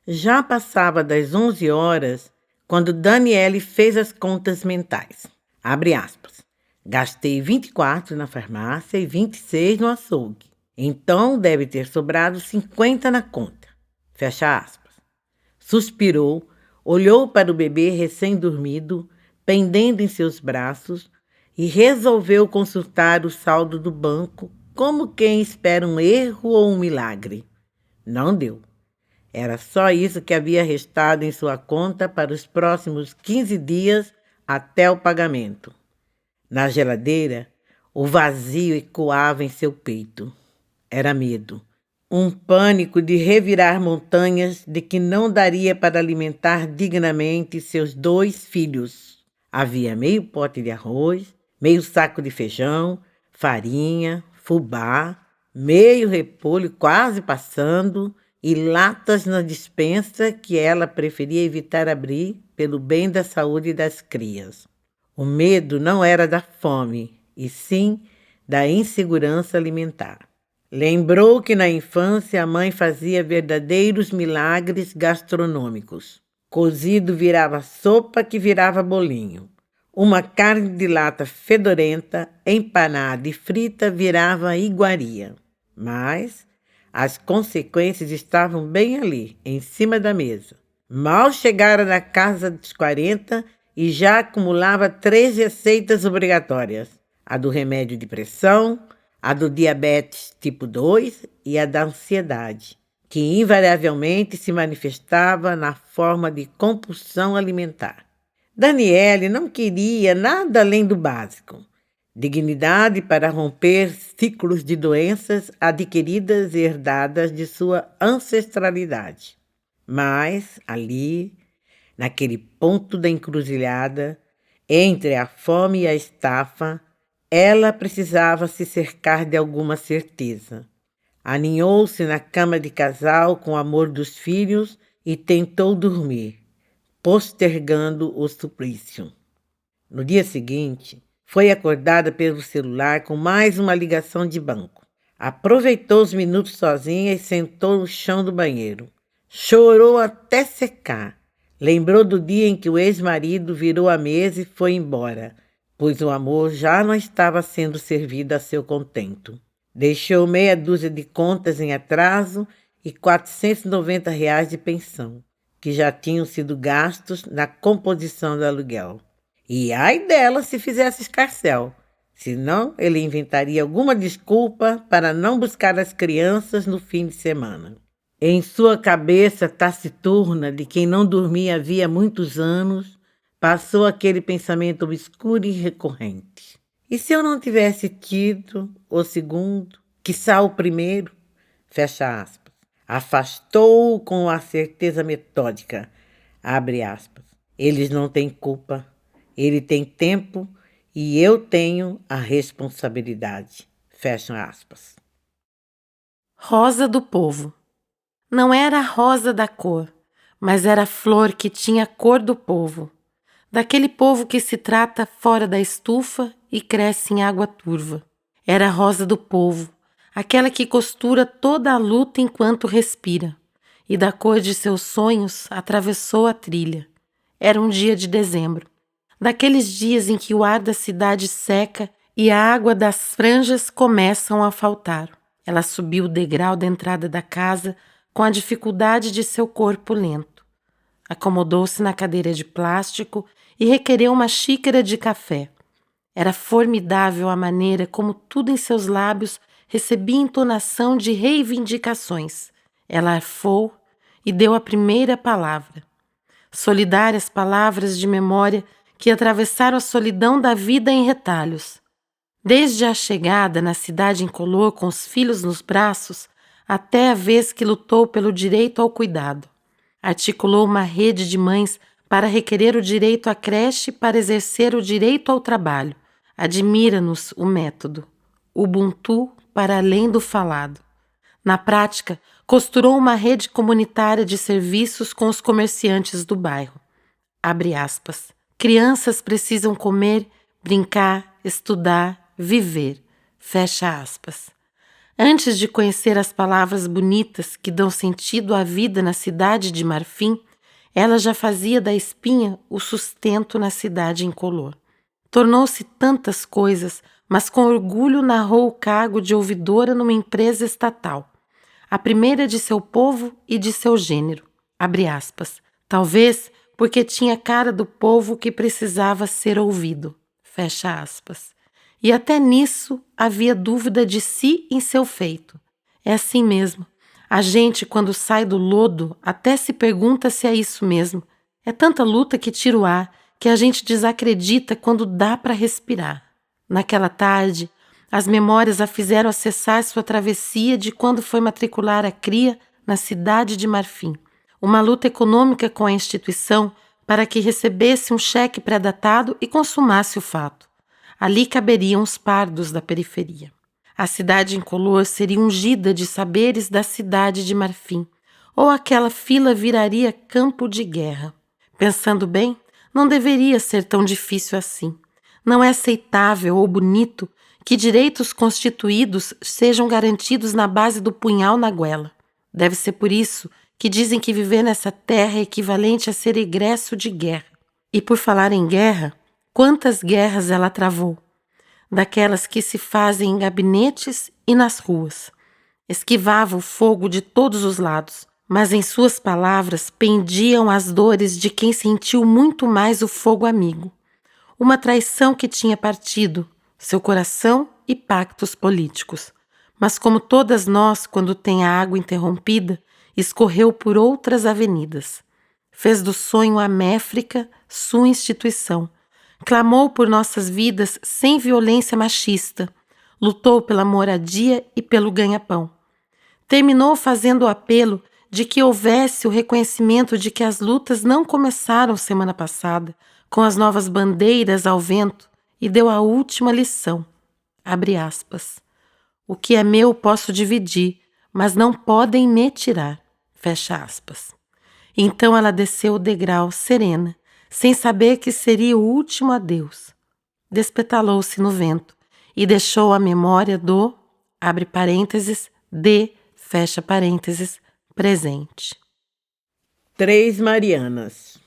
Já passava das 11 horas quando Daniele fez as contas mentais. Abre aspas. Gastei 24 na farmácia e 26 no açougue. Então deve ter sobrado 50 na conta. Fecha aspas. Suspirou, olhou para o bebê recém-dormido, pendendo em seus braços, e resolveu consultar o saldo do banco como quem espera um erro ou um milagre. Não deu. Era só isso que havia restado em sua conta para os próximos 15 dias até o pagamento. Na geladeira, o vazio ecoava em seu peito. Era medo. Um pânico de revirar montanhas de que não daria para alimentar dignamente seus 2 filhos. Havia meio pote de arroz, meio saco de feijão, farinha, fubá, meio repolho quase passando e latas na despensa que ela preferia evitar abrir pelo bem da saúde das crias. O medo não era da fome, e sim da insegurança alimentar. Lembrou que na infância a mãe fazia verdadeiros milagres gastronômicos. Cozido virava sopa que virava bolinho. Uma carne de lata fedorenta, empanada e frita virava iguaria. Mas as consequências estavam bem ali, em cima da mesa. Mal chegara na casa dos 40 e já acumulava 3 receitas obrigatórias. A do remédio de pressão, a do diabetes tipo 2 e a da ansiedade, que invariavelmente se manifestava na forma de compulsão alimentar. Daniele não queria nada além do básico. Dignidade para romper ciclos de doenças adquiridas e herdadas de sua ancestralidade. Mas, ali, naquele ponto da encruzilhada, entre a fome e a estafa, ela precisava se cercar de alguma certeza. Aninhou-se na cama de casal com o amor dos filhos e tentou dormir, postergando o suplício. No dia seguinte, foi acordada pelo celular com mais uma ligação de banco. Aproveitou os minutos sozinha e sentou no chão do banheiro. Chorou até secar. Lembrou do dia em que o ex-marido virou a mesa e foi embora, pois o amor já não estava sendo servido a seu contento. Deixou meia dúzia de contas em atraso e R$ 490 de pensão, que já tinham sido gastos na composição do aluguel. E ai dela se fizesse escarcéu, senão ele inventaria alguma desculpa para não buscar as crianças no fim de semana. Em sua cabeça taciturna de quem não dormia havia muitos anos, passou aquele pensamento obscuro e recorrente. E se eu não tivesse tido o segundo, quiçá o primeiro? Fecha aspas. Afastou-o com a certeza metódica. Abre aspas. Eles não têm culpa. Ele tem tempo e eu tenho a responsabilidade. Fecha aspas. Rosa do povo. Não era a rosa da cor, mas era a flor que tinha a cor do povo. Daquele povo que se trata fora da estufa e cresce em água turva. Era a rosa do povo, aquela que costura toda a luta enquanto respira, e da cor de seus sonhos atravessou a trilha. Era um dia de dezembro, daqueles dias em que o ar da cidade seca e a água das franjas começam a faltar. Ela subiu o degrau da entrada da casa com a dificuldade de seu corpo lento. Acomodou-se na cadeira de plástico e requereu uma xícara de café. Era formidável a maneira como tudo em seus lábios recebia entonação de reivindicações. Ela arfou e deu a primeira palavra. Solidárias palavras de memória que atravessaram a solidão da vida em retalhos. Desde a chegada na cidade incolor com os filhos nos braços, até a vez que lutou pelo direito ao cuidado. Articulou uma rede de mães para requerer o direito à creche para exercer o direito ao trabalho. Admira-nos o método. Ubuntu para além do falado. Na prática, costurou uma rede comunitária de serviços com os comerciantes do bairro. Abre aspas. Crianças precisam comer, brincar, estudar, viver. Fecha aspas. Antes de conhecer as palavras bonitas que dão sentido à vida na cidade de Marfim, ela já fazia da espinha o sustento na cidade incolor. Tornou-se tantas coisas, mas com orgulho narrou o cargo de ouvidora numa empresa estatal, a primeira de seu povo e de seu gênero. Abre aspas. Talvez porque tinha cara do povo que precisava ser ouvido. Fecha aspas. E até nisso havia dúvida de si em seu feito. É assim mesmo. A gente, quando sai do lodo, até se pergunta se é isso mesmo. É tanta luta que tira o ar, que a gente desacredita quando dá para respirar. Naquela tarde, as memórias a fizeram acessar sua travessia de quando foi matricular a cria na cidade de Marfim. Uma luta econômica com a instituição para que recebesse um cheque pré-datado e consumasse o fato. Ali caberiam os pardos da periferia. A cidade incolor seria ungida de saberes da cidade de Marfim, ou aquela fila viraria campo de guerra. Pensando bem, não deveria ser tão difícil assim. Não é aceitável ou bonito que direitos constituídos sejam garantidos na base do punhal na goela. Deve ser por isso que dizem que viver nessa terra é equivalente a ser egresso de guerra. E por falar em guerra, quantas guerras ela travou? Daquelas que se fazem em gabinetes e nas ruas. Esquivava o fogo de todos os lados, mas em suas palavras pendiam as dores de quem sentiu muito mais o fogo amigo. Uma traição que tinha partido, seu coração e pactos políticos. Mas como todas nós, quando tem a água interrompida, escorreu por outras avenidas. Fez do sonho a Méfrica sua instituição. Clamou por nossas vidas sem violência machista. Lutou pela moradia e pelo ganha-pão. Terminou fazendo o apelo de que houvesse o reconhecimento de que as lutas não começaram semana passada, com as novas bandeiras ao vento, e deu a última lição. Abre aspas. O que é meu posso dividir, mas não podem me tirar. Fecha aspas. Então ela desceu o degrau serena, sem saber que seria o último adeus. Despetalou-se no vento e deixou a memória do, abre parênteses, fecha parênteses, presente. 3 Marianas.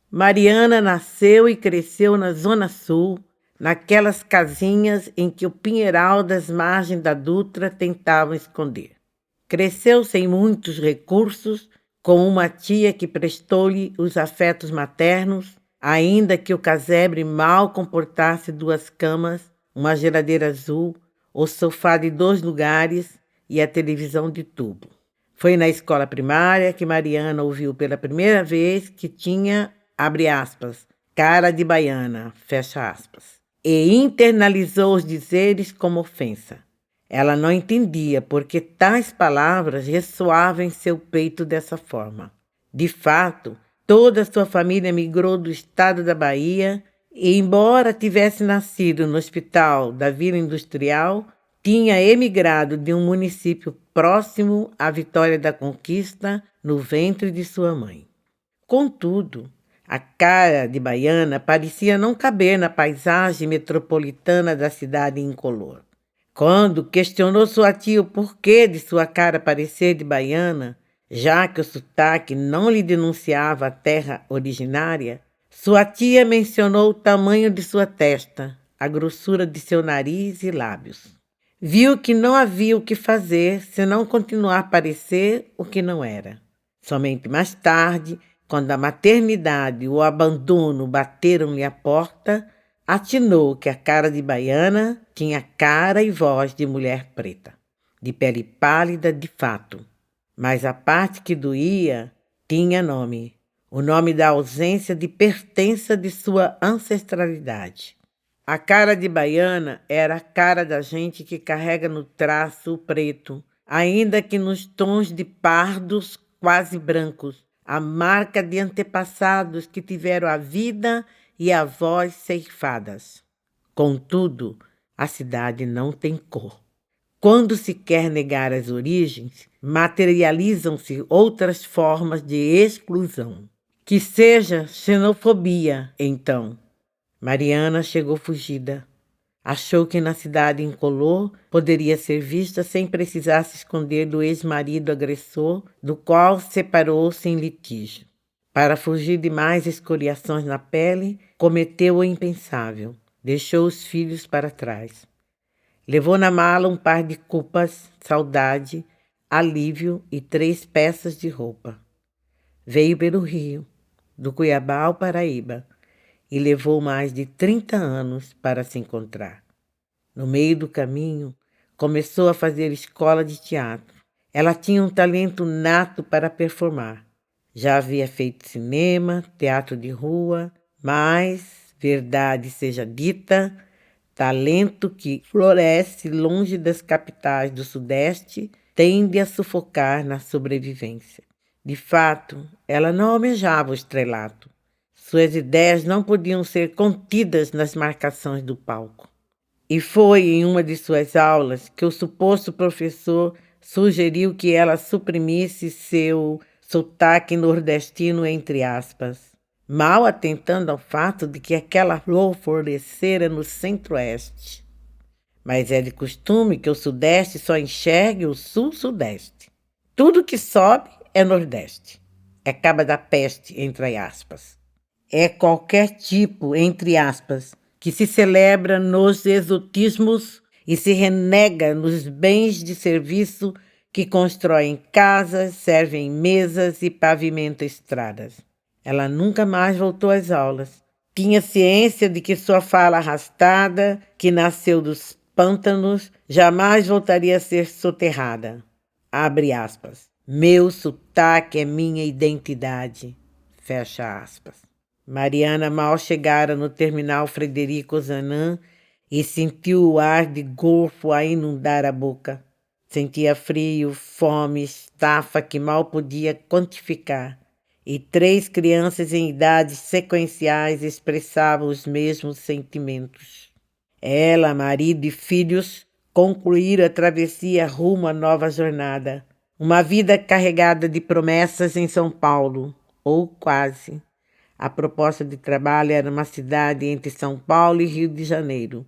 Mariana nasceu e cresceu na Zona Sul, naquelas casinhas em que o pinheiral das margens da Dutra tentavam esconder. Cresceu sem muitos recursos, com uma tia que prestou-lhe os afetos maternos, ainda que o casebre mal comportasse 2 camas, uma geladeira azul, o sofá de 2 lugares e a televisão de tubo. Foi na escola primária que Mariana ouviu pela primeira vez que tinha abre aspas, cara de baiana, fecha aspas, e internalizou os dizeres como ofensa. Ela não entendia porque tais palavras ressoavam em seu peito dessa forma. De fato, toda a sua família migrou do estado da Bahia e, embora tivesse nascido no hospital da Vila Industrial, tinha emigrado de um município próximo à Vitória da Conquista no ventre de sua mãe. Contudo, a cara de baiana parecia não caber na paisagem metropolitana da cidade incolor. Quando questionou sua tia o porquê de sua cara parecer de baiana, já que o sotaque não lhe denunciava a terra originária, sua tia mencionou o tamanho de sua testa, a grossura de seu nariz e lábios. Viu que não havia o que fazer senão continuar a parecer o que não era. Somente mais tarde, quando a maternidade e o abandono bateram-lhe a porta, atinou que a cara de baiana tinha cara e voz de mulher preta, de pele pálida de fato. Mas a parte que doía tinha nome, o nome da ausência de pertença de sua ancestralidade. A cara de baiana era a cara da gente que carrega no traço o preto, ainda que nos tons de pardos quase brancos, a marca de antepassados que tiveram a vida e a voz ceifadas. Contudo, a cidade não tem cor. Quando se quer negar as origens, materializam-se outras formas de exclusão. Que seja xenofobia, então. Mariana chegou fugida. Achou que na cidade incolor poderia ser vista sem precisar se esconder do ex-marido agressor, do qual separou-se em litígio. Para fugir de mais escoriações na pele, cometeu o impensável. Deixou os filhos para trás. Levou na mala um par de culpas, saudade, alívio e 3 peças de roupa. Veio pelo Rio, do Cuiabá ao Paraíba, e levou mais de 30 anos para se encontrar. No meio do caminho, começou a fazer escola de teatro. Ela tinha um talento nato para performar. Já havia feito cinema, teatro de rua, mas, verdade seja dita, talento que floresce longe das capitais do Sudeste tende a sufocar na sobrevivência. De fato, ela não almejava o estrelato. Suas ideias não podiam ser contidas nas marcações do palco. E foi em uma de suas aulas que o suposto professor sugeriu que ela suprimisse seu sotaque nordestino entre aspas, mal atentando ao fato de que aquela flor florescera no centro-oeste. Mas é de costume que o sudeste só enxergue o sul-sudeste. Tudo que sobe é nordeste. É caba da peste, entre aspas. É qualquer tipo, entre aspas, que se celebra nos exotismos e se renega nos bens de serviço que constroem casas, servem mesas e pavimenta estradas. Ela nunca mais voltou às aulas. Tinha ciência de que sua fala arrastada, que nasceu dos pântanos, jamais voltaria a ser soterrada. Abre aspas. Meu sotaque é minha identidade. Fecha aspas. Mariana mal chegara no terminal Frederico Zanan e sentiu o ar de golfo a inundar a boca. Sentia frio, fome, estafa que mal podia quantificar. E 3 crianças em idades sequenciais expressavam os mesmos sentimentos. Ela, marido e filhos concluíram a travessia rumo à nova jornada. Uma vida carregada de promessas em São Paulo, ou quase. A proposta de trabalho era uma cidade entre São Paulo e Rio de Janeiro,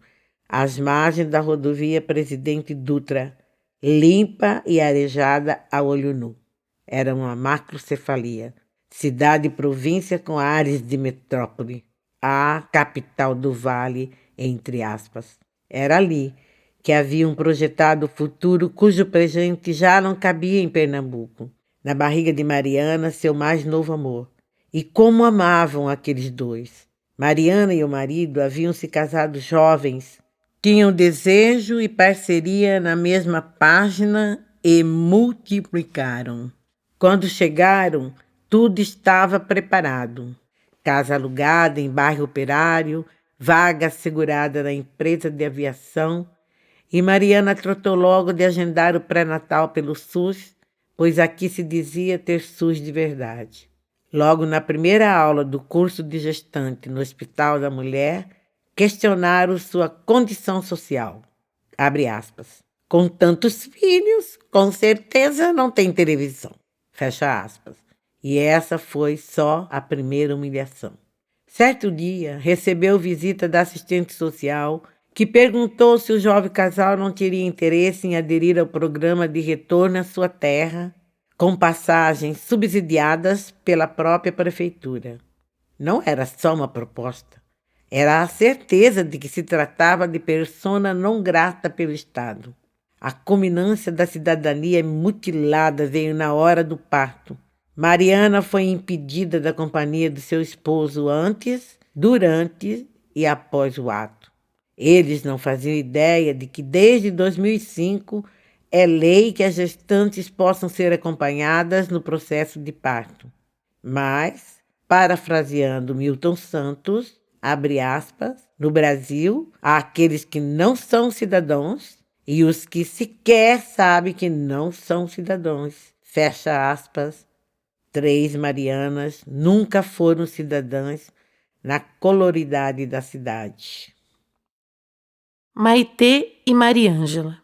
às margens da rodovia Presidente Dutra, limpa e arejada a olho nu. Era uma macrocefalia, cidade e província com ares de metrópole, a capital do vale, entre aspas. Era ali que haviam projetado o futuro cujo presente já não cabia em Pernambuco. Na barriga de Mariana, seu mais novo amor. E como amavam aqueles 2. Mariana e o marido haviam se casado jovens, tinham desejo e parceria na mesma página e multiplicaram. Quando chegaram, tudo estava preparado. Casa alugada em bairro operário, vaga assegurada na empresa de aviação, e Mariana tratou logo de agendar o pré-natal pelo SUS, pois aqui se dizia ter SUS de verdade. Logo na primeira aula do curso de gestante no Hospital da Mulher, questionaram sua condição social. Abre aspas. Com tantos filhos, com certeza não tem televisão. Fecha aspas. E essa foi só a primeira humilhação. Certo dia, recebeu visita da assistente social, que perguntou se o jovem casal não teria interesse em aderir ao programa de retorno à sua terra, com passagens subsidiadas pela própria prefeitura. Não era só uma proposta, era a certeza de que se tratava de persona não grata pelo Estado. A culminância da cidadania mutilada veio na hora do parto. Mariana foi impedida da companhia do seu esposo antes, durante e após o ato. Eles não faziam ideia de que desde 2005 é lei que as gestantes possam ser acompanhadas no processo de parto. Mas, parafraseando Milton Santos, abre aspas, no Brasil, há aqueles que não são cidadãos e os que sequer sabem que não são cidadãos. Fecha aspas. 3 Marianas nunca foram cidadãs na coloridade da cidade. Maitê e Mariângela.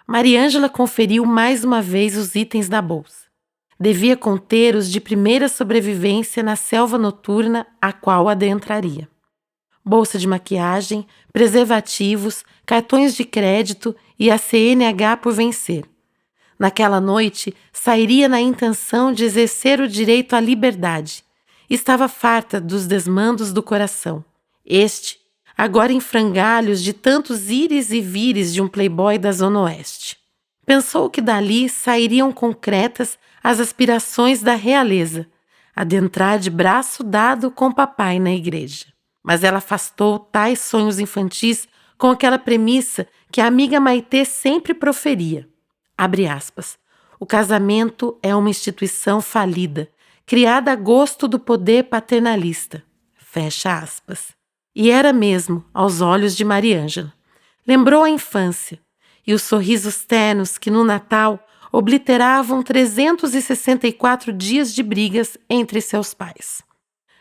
Mariângela conferiu mais uma vez os itens da bolsa. Devia conter os de primeira sobrevivência na selva noturna a qual adentraria. Bolsa de maquiagem, preservativos, cartões de crédito e a CNH por vencer. Naquela noite, sairia na intenção de exercer o direito à liberdade. Estava farta dos desmandos do coração. Este, agora em frangalhos de tantos ires e vires de um playboy da Zona Oeste. Pensou que dali sairiam concretas as aspirações da realeza, adentrar de braço dado com papai na igreja. Mas ela afastou tais sonhos infantis com aquela premissa que a amiga Maitê sempre proferia. Abre aspas. O casamento é uma instituição falida, criada a gosto do poder paternalista. Fecha aspas. E era mesmo, aos olhos de Mariângela. Lembrou a infância e os sorrisos ternos que no Natal obliteravam 364 dias de brigas entre seus pais.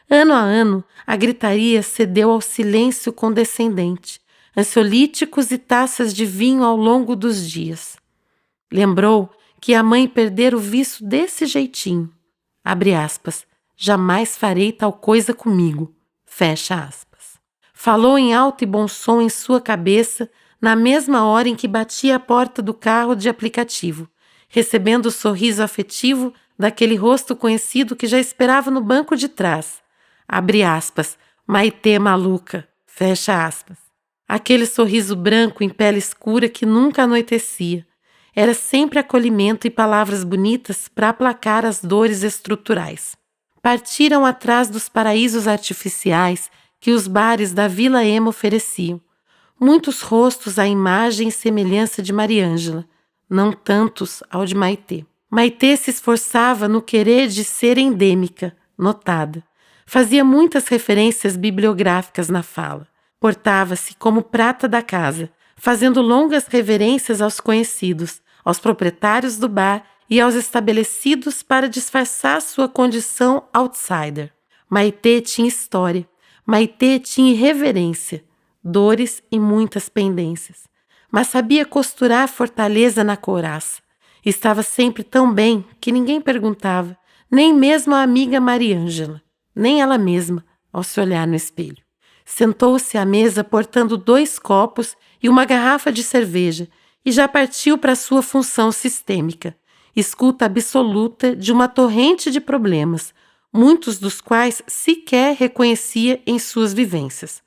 Ano a ano, a gritaria cedeu ao silêncio condescendente, ansiolíticos e taças de vinho ao longo dos dias. Lembrou que a mãe perdera o vício desse jeitinho. Abre aspas. Jamais farei tal coisa comigo. Fecha aspas. Falou em alto e bom som em sua cabeça na mesma hora em que batia a porta do carro de aplicativo, recebendo o sorriso afetivo daquele rosto conhecido que já esperava no banco de trás. Abre aspas. Maitê maluca. Fecha aspas. Aquele sorriso branco em pele escura que nunca anoitecia. Era sempre acolhimento e palavras bonitas para aplacar as dores estruturais. Partiram atrás dos paraísos artificiais que os bares da Vila Emo ofereciam. Muitos rostos à imagem e semelhança de Mariângela, não tantos ao de Maitê. Maitê se esforçava no querer de ser endêmica, notada. Fazia muitas referências bibliográficas na fala. Portava-se como prata da casa, fazendo longas reverências aos conhecidos, aos proprietários do bar e aos estabelecidos para disfarçar sua condição outsider. Maitê tinha história, Maitê tinha irreverência, dores e muitas pendências, mas sabia costurar fortaleza na couraça. Estava sempre tão bem que ninguém perguntava, nem mesmo a amiga Mariângela, nem ela mesma, ao se olhar no espelho. Sentou-se à mesa portando 2 copos e uma garrafa de cerveja e já partiu para sua função sistêmica, escuta absoluta de uma torrente de problemas, muitos dos quais sequer reconhecia em suas vivências.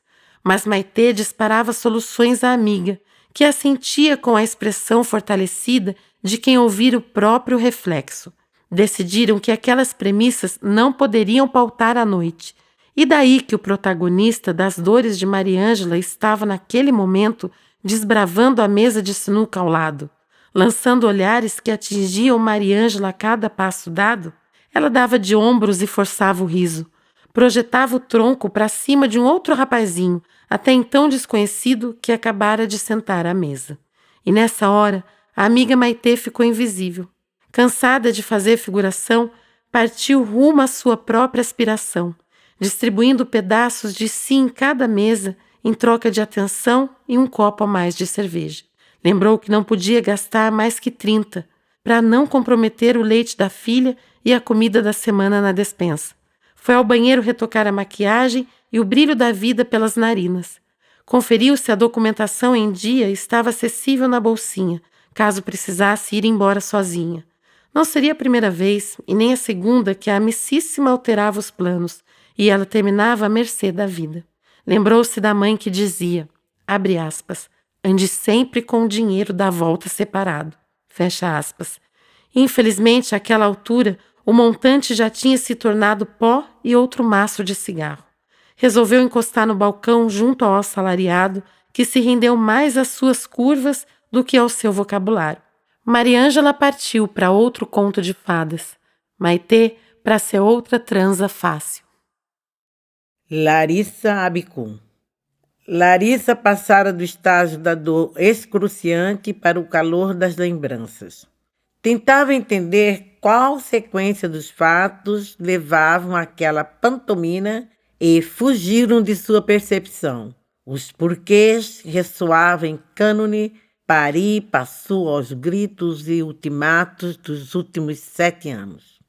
Mas Maitê disparava soluções à amiga, que a sentia com a expressão fortalecida de quem ouvira o próprio reflexo. Decidiram que aquelas premissas não poderiam pautar a noite, e daí que o protagonista das dores de Mariângela estava naquele momento desbravando a mesa de sinuca ao lado, lançando olhares que atingiam Mariângela a cada passo dado. Ela dava de ombros e forçava o riso, Projetava o tronco para cima de um outro rapazinho, até então desconhecido, que acabara de sentar à mesa. E nessa hora, a amiga Maitê ficou invisível. Cansada de fazer figuração, partiu rumo à sua própria aspiração, distribuindo pedaços de si em cada mesa em troca de atenção e um copo a mais de cerveja. Lembrou que não podia gastar mais que 30, para não comprometer o leite da filha e a comida da semana na despensa. Foi ao banheiro retocar a maquiagem e o brilho da vida pelas narinas. Conferiu se a documentação em dia estava acessível na bolsinha, caso precisasse ir embora sozinha. Não seria a primeira vez e nem a segunda que a amicíssima alterava os planos e ela terminava à mercê da vida. Lembrou-se da mãe que dizia, abre aspas, ande sempre com o dinheiro da volta separado, fecha aspas. Infelizmente, àquela altura, o montante já tinha se tornado pó e outro maço de cigarro. Resolveu encostar no balcão junto ao assalariado, que se rendeu mais às suas curvas do que ao seu vocabulário. Mariângela partiu para outro conto de fadas. Maitê para ser outra transa fácil. Larissa Abicum. Larissa passara do estágio da dor excruciante para o calor das lembranças. Tentava entender qual sequência dos fatos levavam àquela pantomima e fugiram de sua percepção. Os porquês ressoavam em cânone, pari passou aos gritos e ultimatos dos últimos 7 anos.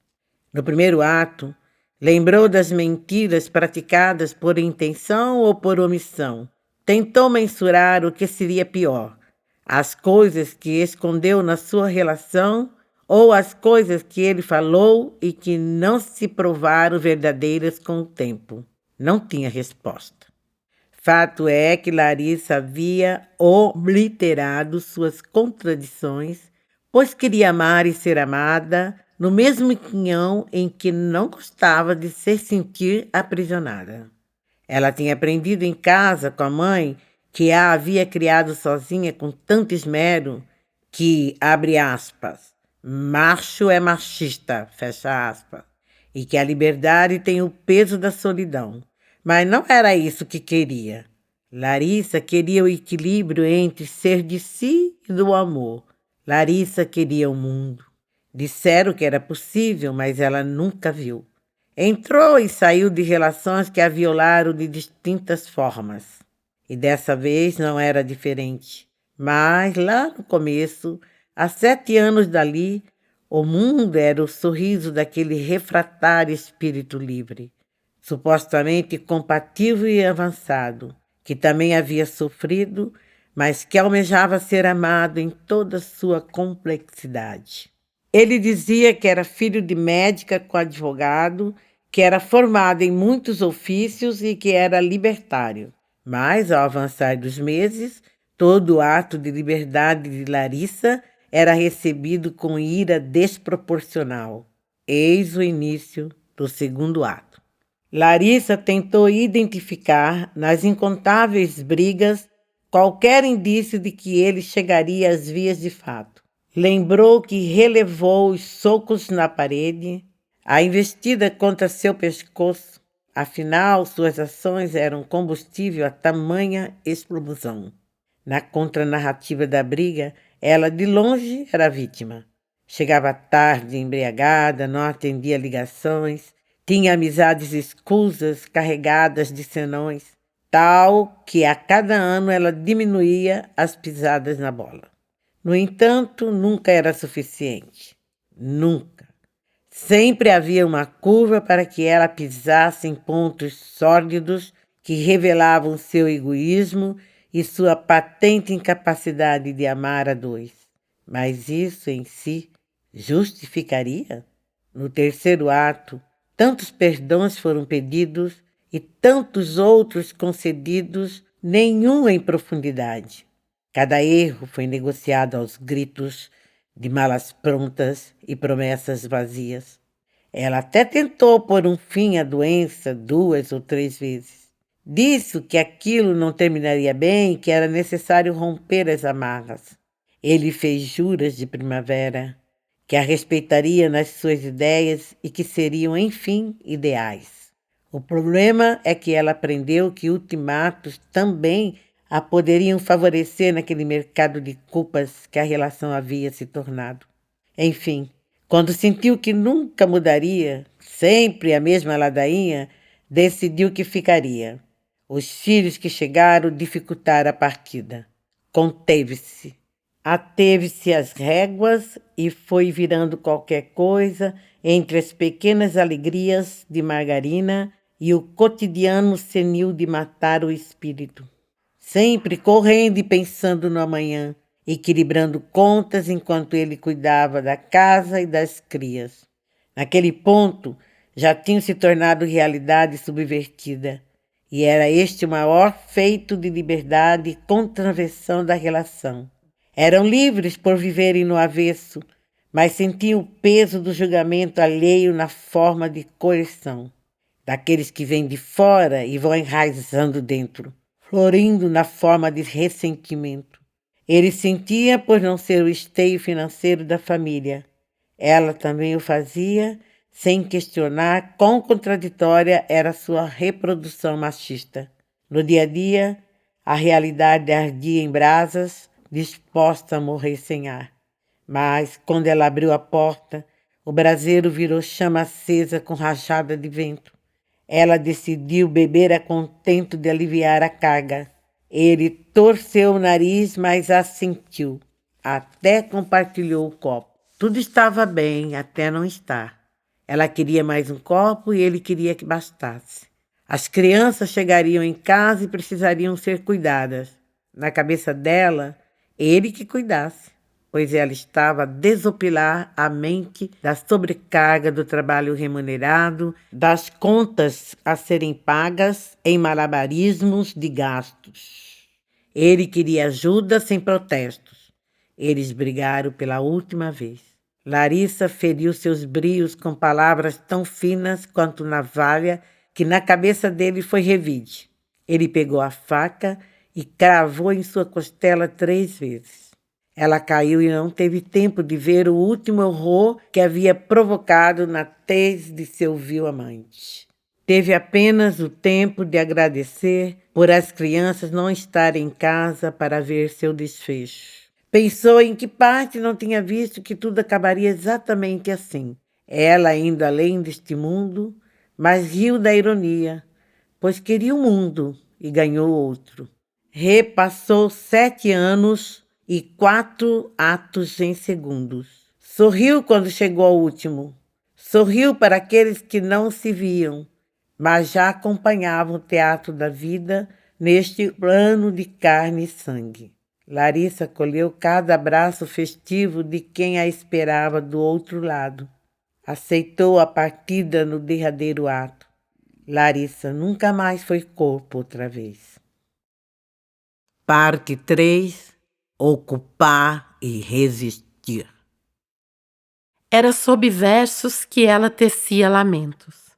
No primeiro ato, lembrou das mentiras praticadas por intenção ou por omissão. Tentou mensurar o que seria pior, as coisas que escondeu na sua relação ou as coisas que ele falou e que não se provaram verdadeiras com o tempo. Não tinha resposta. Fato é que Larissa havia obliterado suas contradições, pois queria amar e ser amada no mesmo quinhão em que não gostava de se sentir aprisionada. Ela tinha aprendido em casa com a mãe, que a havia criado sozinha com tanto esmero, que, abre aspas, macho é machista, fecha aspas, e que a liberdade tem o peso da solidão. Mas não era isso que queria. Larissa queria o equilíbrio entre ser de si e do amor. Larissa queria o mundo. Disseram que era possível, mas ela nunca viu. Entrou e saiu de relações que a violaram de distintas formas. E dessa vez não era diferente. Mas lá no começo, há 7 anos dali, o mundo era o sorriso daquele refratário espírito livre, supostamente compatível e avançado, que também havia sofrido, mas que almejava ser amado em toda sua complexidade. Ele dizia que era filho de médica com advogado, que era formado em muitos ofícios e que era libertário. Mas, ao avançar dos meses, todo o ato de liberdade de Larissa era recebido com ira desproporcional. Eis o início do segundo ato. Larissa tentou identificar, nas incontáveis brigas, qualquer indício de que ele chegaria às vias de fato. Lembrou que relevou os socos na parede, a investida contra seu pescoço. Afinal, suas ações eram combustível a tamanha explosão. Na contranarrativa da briga, ela de longe era vítima. Chegava tarde, embriagada, não atendia ligações, tinha amizades escusas, carregadas de senões, tal que a cada ano ela diminuía as pisadas na bola. No entanto, nunca era suficiente. Nunca. Sempre havia uma curva para que ela pisasse em pontos sórdidos que revelavam seu egoísmo e sua patente incapacidade de amar a dois. Mas isso em si justificaria? No terceiro ato, tantos perdões foram pedidos e tantos outros concedidos, nenhum em profundidade. Cada erro foi negociado aos gritos, de malas prontas e promessas vazias. Ela até tentou pôr um fim à doença 2 ou 3 vezes. Disse que aquilo não terminaria bem e que era necessário romper as amarras. Ele fez juras de primavera, que a respeitaria nas suas ideias e que seriam, enfim, ideais. O problema é que ela aprendeu que ultimatos também a poderiam favorecer naquele mercado de culpas que a relação havia se tornado. Enfim, quando sentiu que nunca mudaria, sempre a mesma ladainha, decidiu que ficaria. Os filhos que chegaram dificultaram a partida. Conteve-se. Ateve-se às réguas e foi virando qualquer coisa entre as pequenas alegrias de margarina e o cotidiano senil de matar o espírito. Sempre correndo e pensando no amanhã, equilibrando contas enquanto ele cuidava da casa e das crias. Naquele ponto, já tinham se tornado realidade subvertida, e era este o maior feito de liberdade e contravenção da relação. Eram livres por viverem no avesso, mas sentiam o peso do julgamento alheio na forma de coerção, daqueles que vêm de fora e vão enraizando dentro, florindo na forma de ressentimento. Ele sentia por não ser o esteio financeiro da família. Ela também o fazia, sem questionar quão contraditória era sua reprodução machista. No dia a dia, a realidade ardia em brasas, disposta a morrer sem ar. Mas, quando ela abriu a porta, o braseiro virou chama acesa com rajada de vento. Ela decidiu beber a contento de aliviar a carga. Ele torceu o nariz, mas assentiu. Até compartilhou o copo. Tudo estava bem, até não estar. Ela queria mais um copo e ele queria que bastasse. As crianças chegariam em casa e precisariam ser cuidadas. Na cabeça dela, ele que cuidasse, pois ela estava a desopilar a mente da sobrecarga do trabalho remunerado, das contas a serem pagas em malabarismos de gastos. Ele queria ajuda sem protestos. Eles brigaram pela última vez. Larissa feriu seus brios com palavras tão finas quanto navalha que na cabeça dele foi revide. Ele pegou a faca e cravou em sua costela 3 vezes. Ela caiu e não teve tempo de ver o último horror que havia provocado na tez de seu vil amante. Teve apenas o tempo de agradecer por as crianças não estarem em casa para ver seu desfecho. Pensou em que parte não tinha visto que tudo acabaria exatamente assim. Ela indo além deste mundo, mas riu da ironia, pois queria um mundo e ganhou outro. Repassou 7 anos e 4 atos em segundos. Sorriu quando chegou ao último. Sorriu para aqueles que não se viam, mas já acompanhavam o teatro da vida neste plano de carne e sangue. Larissa colheu cada abraço festivo de quem a esperava do outro lado. Aceitou a partida no derradeiro ato. Larissa nunca mais foi corpo outra vez. Parte 3. Ocupar e resistir. Era sob versos que ela tecia lamentos.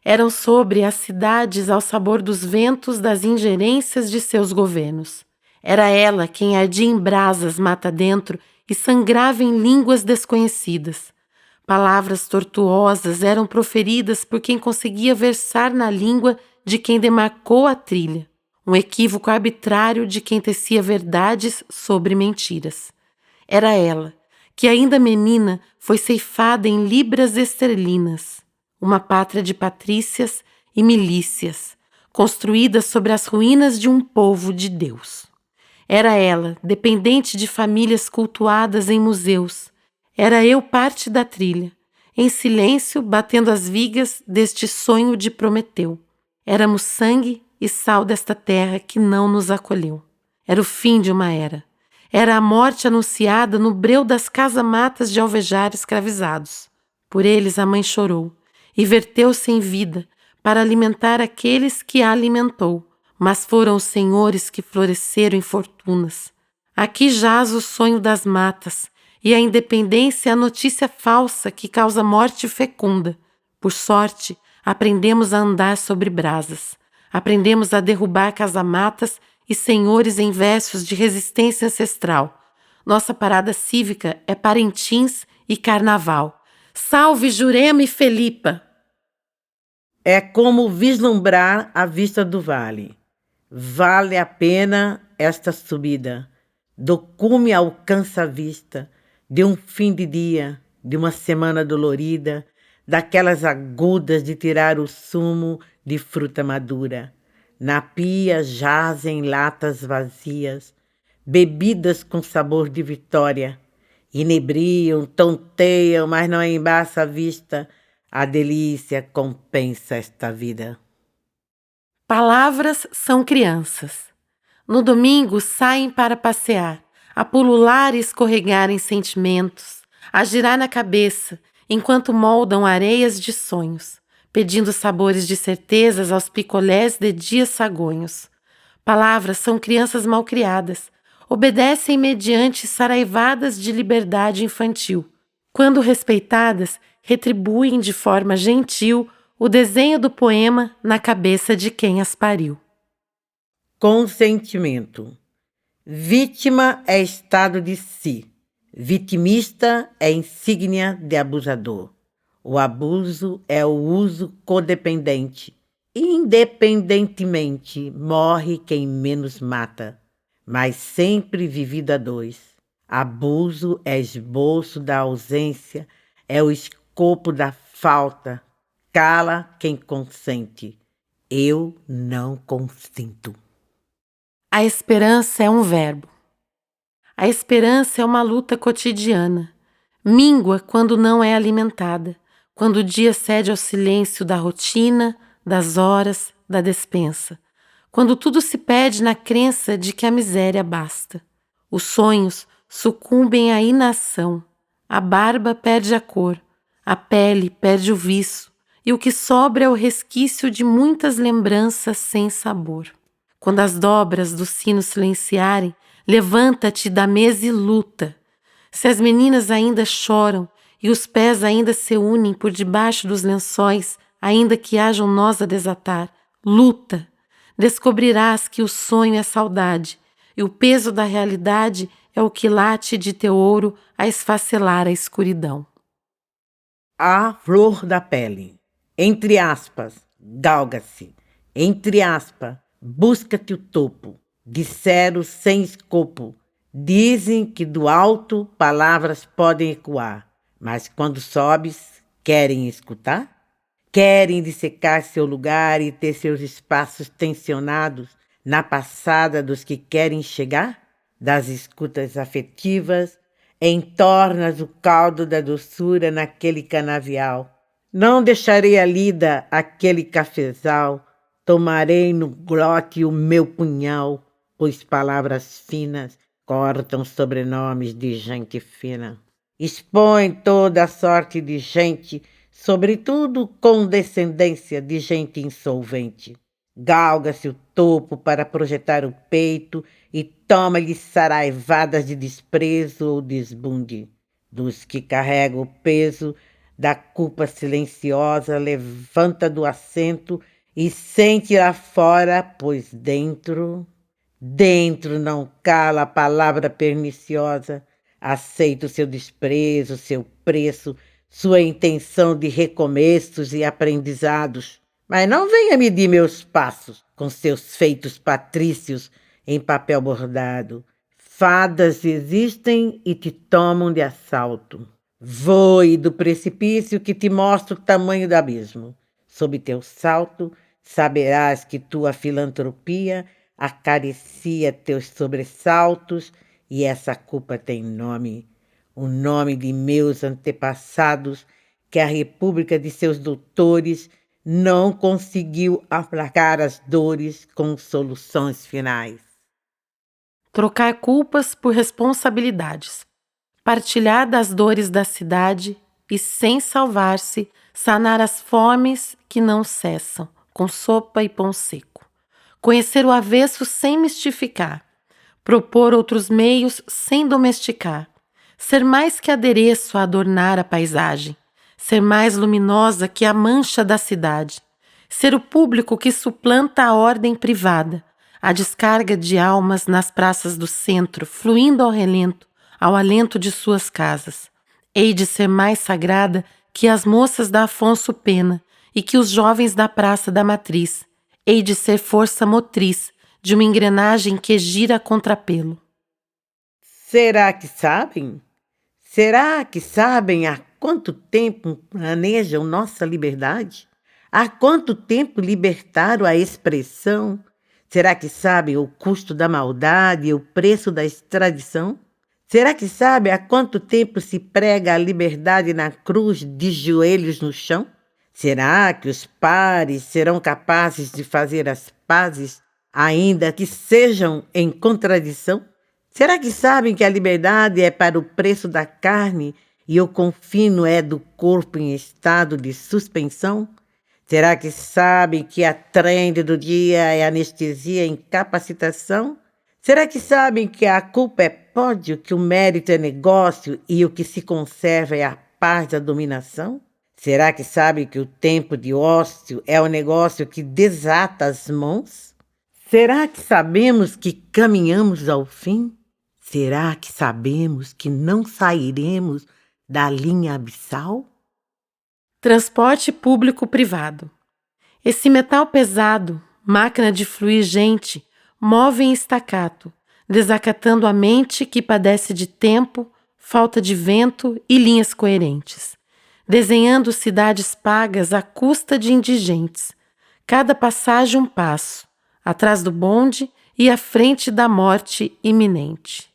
Eram sobre as cidades ao sabor dos ventos das ingerências de seus governos. Era ela quem ardia em brasas mata dentro e sangrava em línguas desconhecidas. Palavras tortuosas eram proferidas por quem conseguia versar na língua de quem demarcou a trilha. Um equívoco arbitrário de quem tecia verdades sobre mentiras. Era ela, que ainda menina foi ceifada em libras esterlinas, uma pátria de patrícias e milícias, construída sobre as ruínas de um povo de Deus. Era ela, dependente de famílias cultuadas em museus. Era eu parte da trilha, em silêncio batendo as vigas deste sonho de Prometeu. Éramos sangue e sal desta terra que não nos acolheu. Era o fim de uma era. Era a morte anunciada no breu das casamatas de alvejar escravizados. Por eles a mãe chorou e verteu-se em vida para alimentar aqueles que a alimentou. Mas foram os senhores que floresceram em fortunas. Aqui jaz o sonho das matas e a independência é a notícia falsa que causa morte fecunda. Por sorte, aprendemos a andar sobre brasas. Aprendemos a derrubar casamatas e senhores em versos de resistência ancestral. Nossa parada cívica é Parintins e Carnaval. Salve Jurema e Felipa! É como vislumbrar a vista do vale. Vale a pena esta subida. Do cume alcança a vista de um fim de dia, de uma semana dolorida, daquelas agudas de tirar o sumo de fruta madura. Na pia jazem latas vazias, bebidas com sabor de vitória. Inebriam, tonteiam, mas não embaça a vista. A delícia compensa esta vida. Palavras são crianças. No domingo saem para passear, a pulular e escorregar em sentimentos, a girar na cabeça, enquanto moldam areias de sonhos, pedindo sabores de certezas aos picolés de dias sagonhos. Palavras são crianças malcriadas, obedecem mediante saraivadas de liberdade infantil. Quando respeitadas, retribuem de forma gentil o desenho do poema na cabeça de quem as pariu. Consentimento. Vítima é estado de si. Vitimista é insígnia de abusador. O abuso é o uso codependente. Independentemente, morre quem menos mata, mas sempre vivido a dois. Abuso é esboço da ausência, é o escopo da falta. Cala quem consente. Eu não consinto. A esperança é um verbo. A esperança é uma luta cotidiana. Míngua quando não é alimentada, quando o dia cede ao silêncio da rotina, das horas, da despensa, quando tudo se perde na crença de que a miséria basta. Os sonhos sucumbem à inação, a barba perde a cor, a pele perde o viço, e o que sobra é o resquício de muitas lembranças sem sabor. Quando as dobras do sino silenciarem, levanta-te da mesa e luta. Se as meninas ainda choram e os pés ainda se unem por debaixo dos lençóis, ainda que hajam nós a desatar, luta. Descobrirás que o sonho é saudade e o peso da realidade é o que late de teu ouro a esfacelar a escuridão. A flor da pele. Entre aspas, galga-se. Entre aspas, busca-te o topo. Disseram sem escopo. Dizem que do alto palavras podem ecoar, mas quando sobes, querem escutar? Querem dissecar seu lugar e ter seus espaços tensionados na passada dos que querem chegar? Das escutas afetivas, entornas o caldo da doçura naquele canavial. Não deixarei a lida aquele cafezal, tomarei no glote o meu punhal, pois palavras finas cortam sobrenomes de gente fina. Expõe toda a sorte de gente, sobretudo condescendência de gente insolvente. Galga-se o topo para projetar o peito e toma-lhe saraivadas de desprezo ou desbunde. Dos que carregam o peso da culpa silenciosa, levanta do assento e sente lá fora, pois dentro não cala a palavra perniciosa. Aceita o seu desprezo, seu preço, sua intenção de recomeços e aprendizados. Mas não venha medir meus passos com seus feitos patrícios em papel bordado. Fadas existem e te tomam de assalto. Voe do precipício que te mostra o tamanho do abismo. Sob teu salto, saberás que tua filantropia acaricia teus sobressaltos e essa culpa tem nome, o nome de meus antepassados, que a república de seus doutores não conseguiu aplacar as dores com soluções finais. Trocar culpas por responsabilidades. Partilhar das dores da cidade e, sem salvar-se, sanar as fomes que não cessam, com sopa e pão seco. Conhecer o avesso sem mistificar. Propor outros meios sem domesticar. Ser mais que adereço a adornar a paisagem. Ser mais luminosa que a mancha da cidade. Ser o público que suplanta a ordem privada. A descarga de almas nas praças do centro, fluindo ao relento, ao alento de suas casas. Hei de ser mais sagrada que as moças da Afonso Pena e que os jovens da Praça da Matriz hei de ser força motriz de uma engrenagem que gira a contrapelo. Será que sabem? Será que sabem há quanto tempo planejam nossa liberdade? Há quanto tempo libertaram a expressão? Será que sabem o custo da maldade e o preço da extradição? Será que sabem há quanto tempo se prega a liberdade na cruz de joelhos no chão? Será que os pares serão capazes de fazer as pazes, ainda que sejam em contradição? Será que sabem que a liberdade é para o preço da carne e o confino é do corpo em estado de suspensão? Será que sabem que a trend do dia é anestesia e incapacitação? Será que sabem que a culpa é pódio, que o mérito é negócio e o que se conserva é a paz da dominação? Será que sabem que o tempo de ócio é o negócio que desata as mãos? Será que sabemos que caminhamos ao fim? Será que sabemos que não sairemos da linha abissal? Transporte público-privado. Esse metal pesado, máquina de fluir gente, move em estacato, desacatando a mente que padece de tempo, falta de vento e linhas coerentes, desenhando cidades pagas à custa de indigentes, cada passagem um passo, atrás do bonde e à frente da morte iminente.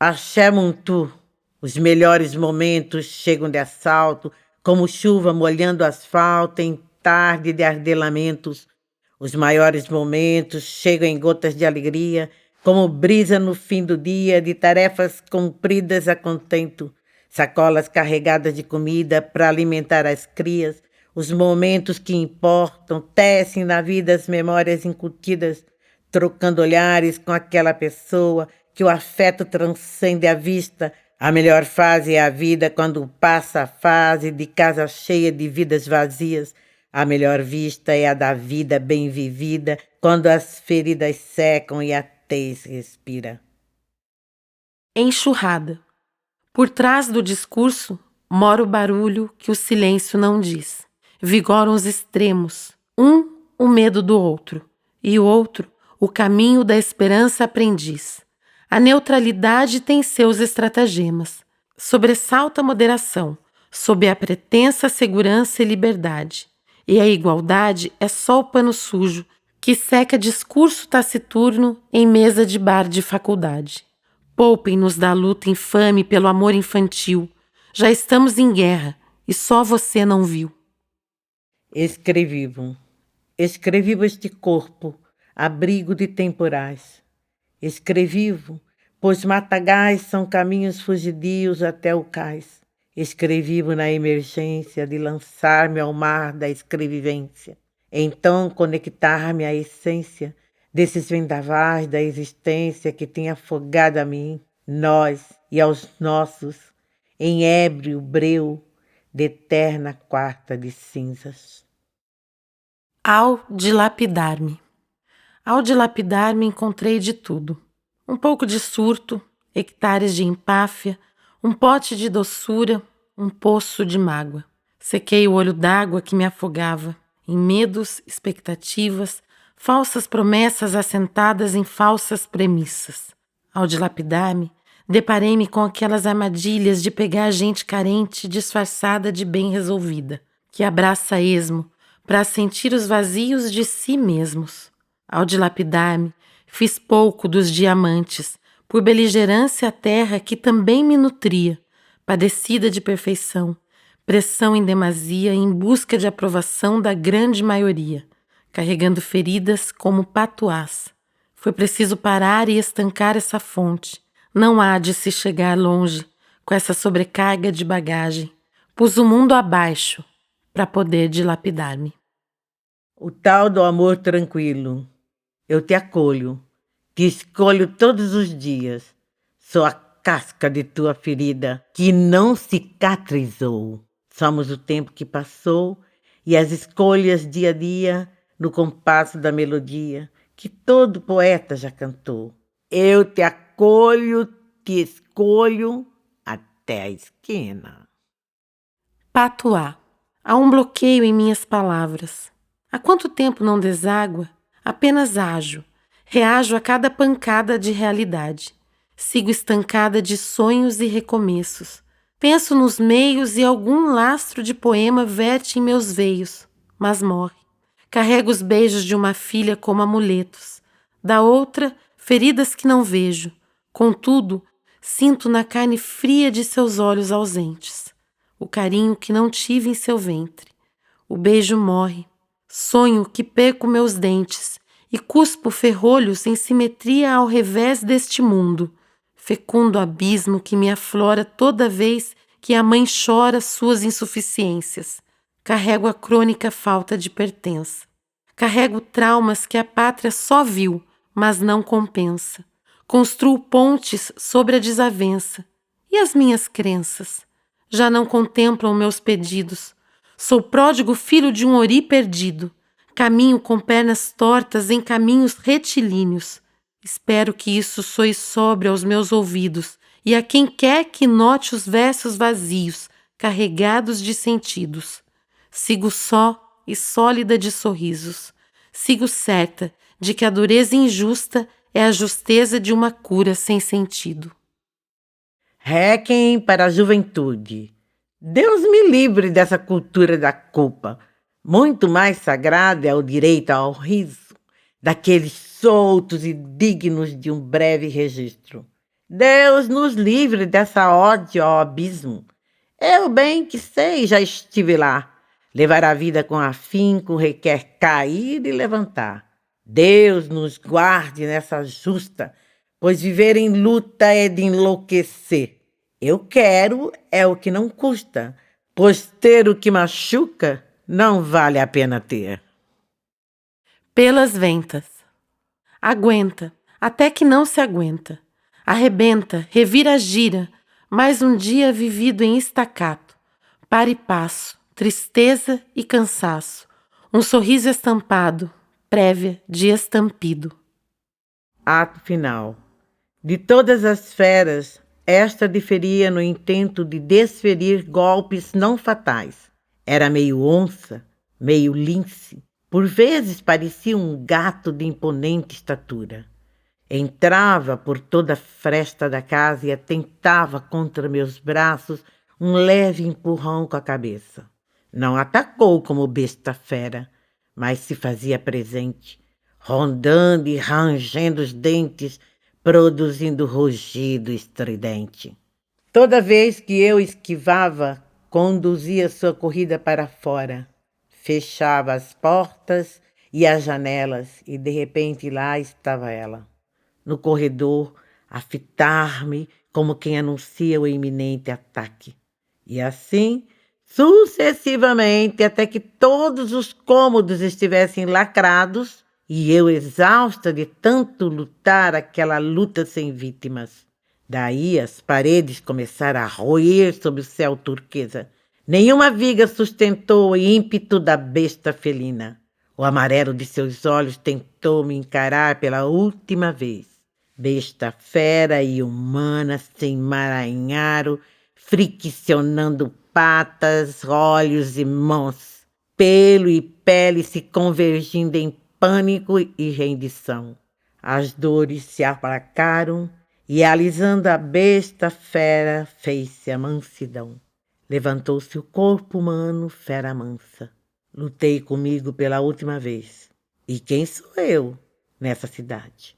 Axé Muntu, os melhores momentos chegam de assalto, como chuva molhando o asfalto em tarde de ardelamentos. Os maiores momentos chegam em gotas de alegria, como brisa no fim do dia, de tarefas cumpridas a contento, sacolas carregadas de comida para alimentar as crias. Os momentos que importam tecem na vida as memórias incutidas, trocando olhares com aquela pessoa que o afeto transcende a vista. A melhor fase é a vida quando passa a fase de casa cheia de vidas vazias. A melhor vista é a da vida bem vivida, quando as feridas secam e a tez respira. Enxurrada. Por trás do discurso mora o barulho que o silêncio não diz. Vigoram os extremos, o medo do outro, e o outro, o caminho da esperança aprendiz. A neutralidade tem seus estratagemas. Sobressalta a moderação, sob a pretensa segurança e liberdade. E a igualdade é só o pano sujo que seca discurso taciturno em mesa de bar de faculdade. Poupem-nos da luta infame pelo amor infantil. Já estamos em guerra e só você não viu. Escrevivo este corpo, abrigo de temporais. Escrevivo, pois matagais são caminhos fugidios até o cais. Escrevivo na emergência de lançar-me ao mar da escrevivência. Então conectar-me à essência desses vendavais da existência que tem afogado a mim, nós e aos nossos, em ébrio breu de eterna quarta de cinzas. Ao dilapidar-me. Ao dilapidar-me encontrei de tudo. Um pouco de surto, hectares de empáfia, um pote de doçura, um poço de mágoa. Sequei o olho d'água que me afogava, em medos, expectativas, falsas promessas assentadas em falsas premissas. Ao dilapidar-me, deparei-me com aquelas armadilhas de pegar gente carente disfarçada de bem resolvida, que abraça a esmo para sentir os vazios de si mesmos. Ao dilapidar-me, fiz pouco dos diamantes, por beligerância à terra que também me nutria, padecida de perfeição, pressão em demasia em busca de aprovação da grande maioria, carregando feridas como patuás. Foi preciso parar e estancar essa fonte. Não há de se chegar longe com essa sobrecarga de bagagem. Pus o mundo abaixo para poder dilapidar-me. O tal do amor tranquilo. Eu te acolho, te escolho todos os dias. Sou a casca de tua ferida que não cicatrizou. Somos o tempo que passou e as escolhas dia a dia no compasso da melodia que todo poeta já cantou. Eu te acolho, te escolho até a esquina. Patuá. Há um bloqueio em minhas palavras. Há quanto tempo não deságua? Apenas ajo. Reajo a cada pancada de realidade. Sigo estancada de sonhos e recomeços. Penso nos meios e algum lastro de poema verte em meus veios, mas morre. Carrego os beijos de uma filha como amuletos. Da outra, feridas que não vejo. Contudo, sinto na carne fria de seus olhos ausentes o carinho que não tive em seu ventre. O beijo morre. Sonho que perco meus dentes e cuspo ferrolhos em simetria ao revés deste mundo, fecundo abismo que me aflora toda vez que a mãe chora suas insuficiências. Carrego a crônica falta de pertença. Carrego traumas que a pátria só viu, mas não compensa. Construo pontes sobre a desavença. E as minhas crenças? Já não contemplam meus pedidos. Sou pródigo filho de um ori perdido. Caminho com pernas tortas em caminhos retilíneos. Espero que isso soe sobre aos meus ouvidos e a quem quer que note os versos vazios, carregados de sentidos. Sigo só e sólida de sorrisos. Sigo certa de que a dureza injusta é a justeza de uma cura sem sentido. Requiem para a juventude. Deus me livre dessa cultura da culpa. Muito mais sagrado é o direito ao riso, daqueles soltos e dignos de um breve registro. Deus nos livre dessa ódio ao abismo. Eu bem que sei, já estive lá. Levar a vida com afinco requer cair e levantar. Deus nos guarde nessa justa, pois viver em luta é de enlouquecer. Eu quero é o que não custa, pois ter o que machuca não vale a pena ter. Pelas ventas. Aguenta, até que não se aguenta. Arrebenta, revira, gira, mais um dia vivido em estacato. Para e passo, tristeza e cansaço. Um sorriso estampado, prévia de estampido. Ato final. De todas as feras, esta diferia no intento de desferir golpes não fatais. Era meio onça, meio lince. Por vezes parecia um gato de imponente estatura. Entrava por toda a fresta da casa e atentava contra meus braços um leve empurrão com a cabeça. Não atacou como besta fera, mas se fazia presente, rondando e rangendo os dentes, produzindo rugido estridente. Toda vez que eu esquivava, conduzia sua corrida para fora. Fechava as portas e as janelas e, de repente, lá estava ela, no corredor, a fitar-me como quem anuncia o iminente ataque. E assim, sucessivamente, até que todos os cômodos estivessem lacrados e eu exausta de tanto lutar aquela luta sem vítimas. Daí as paredes começaram a roer sob o céu turquesa. Nenhuma viga sustentou o ímpeto da besta felina. O amarelo de seus olhos tentou me encarar pela última vez. Besta fera e humana se emaranharam, friccionando patas, olhos e mãos, pelo e pele se convergindo em pânico e rendição. As dores se aplacaram e, alisando a besta fera, fez-se a mansidão. Levantou-se o corpo humano, fera mansa. Lutei comigo pela última vez. E quem sou eu nessa cidade?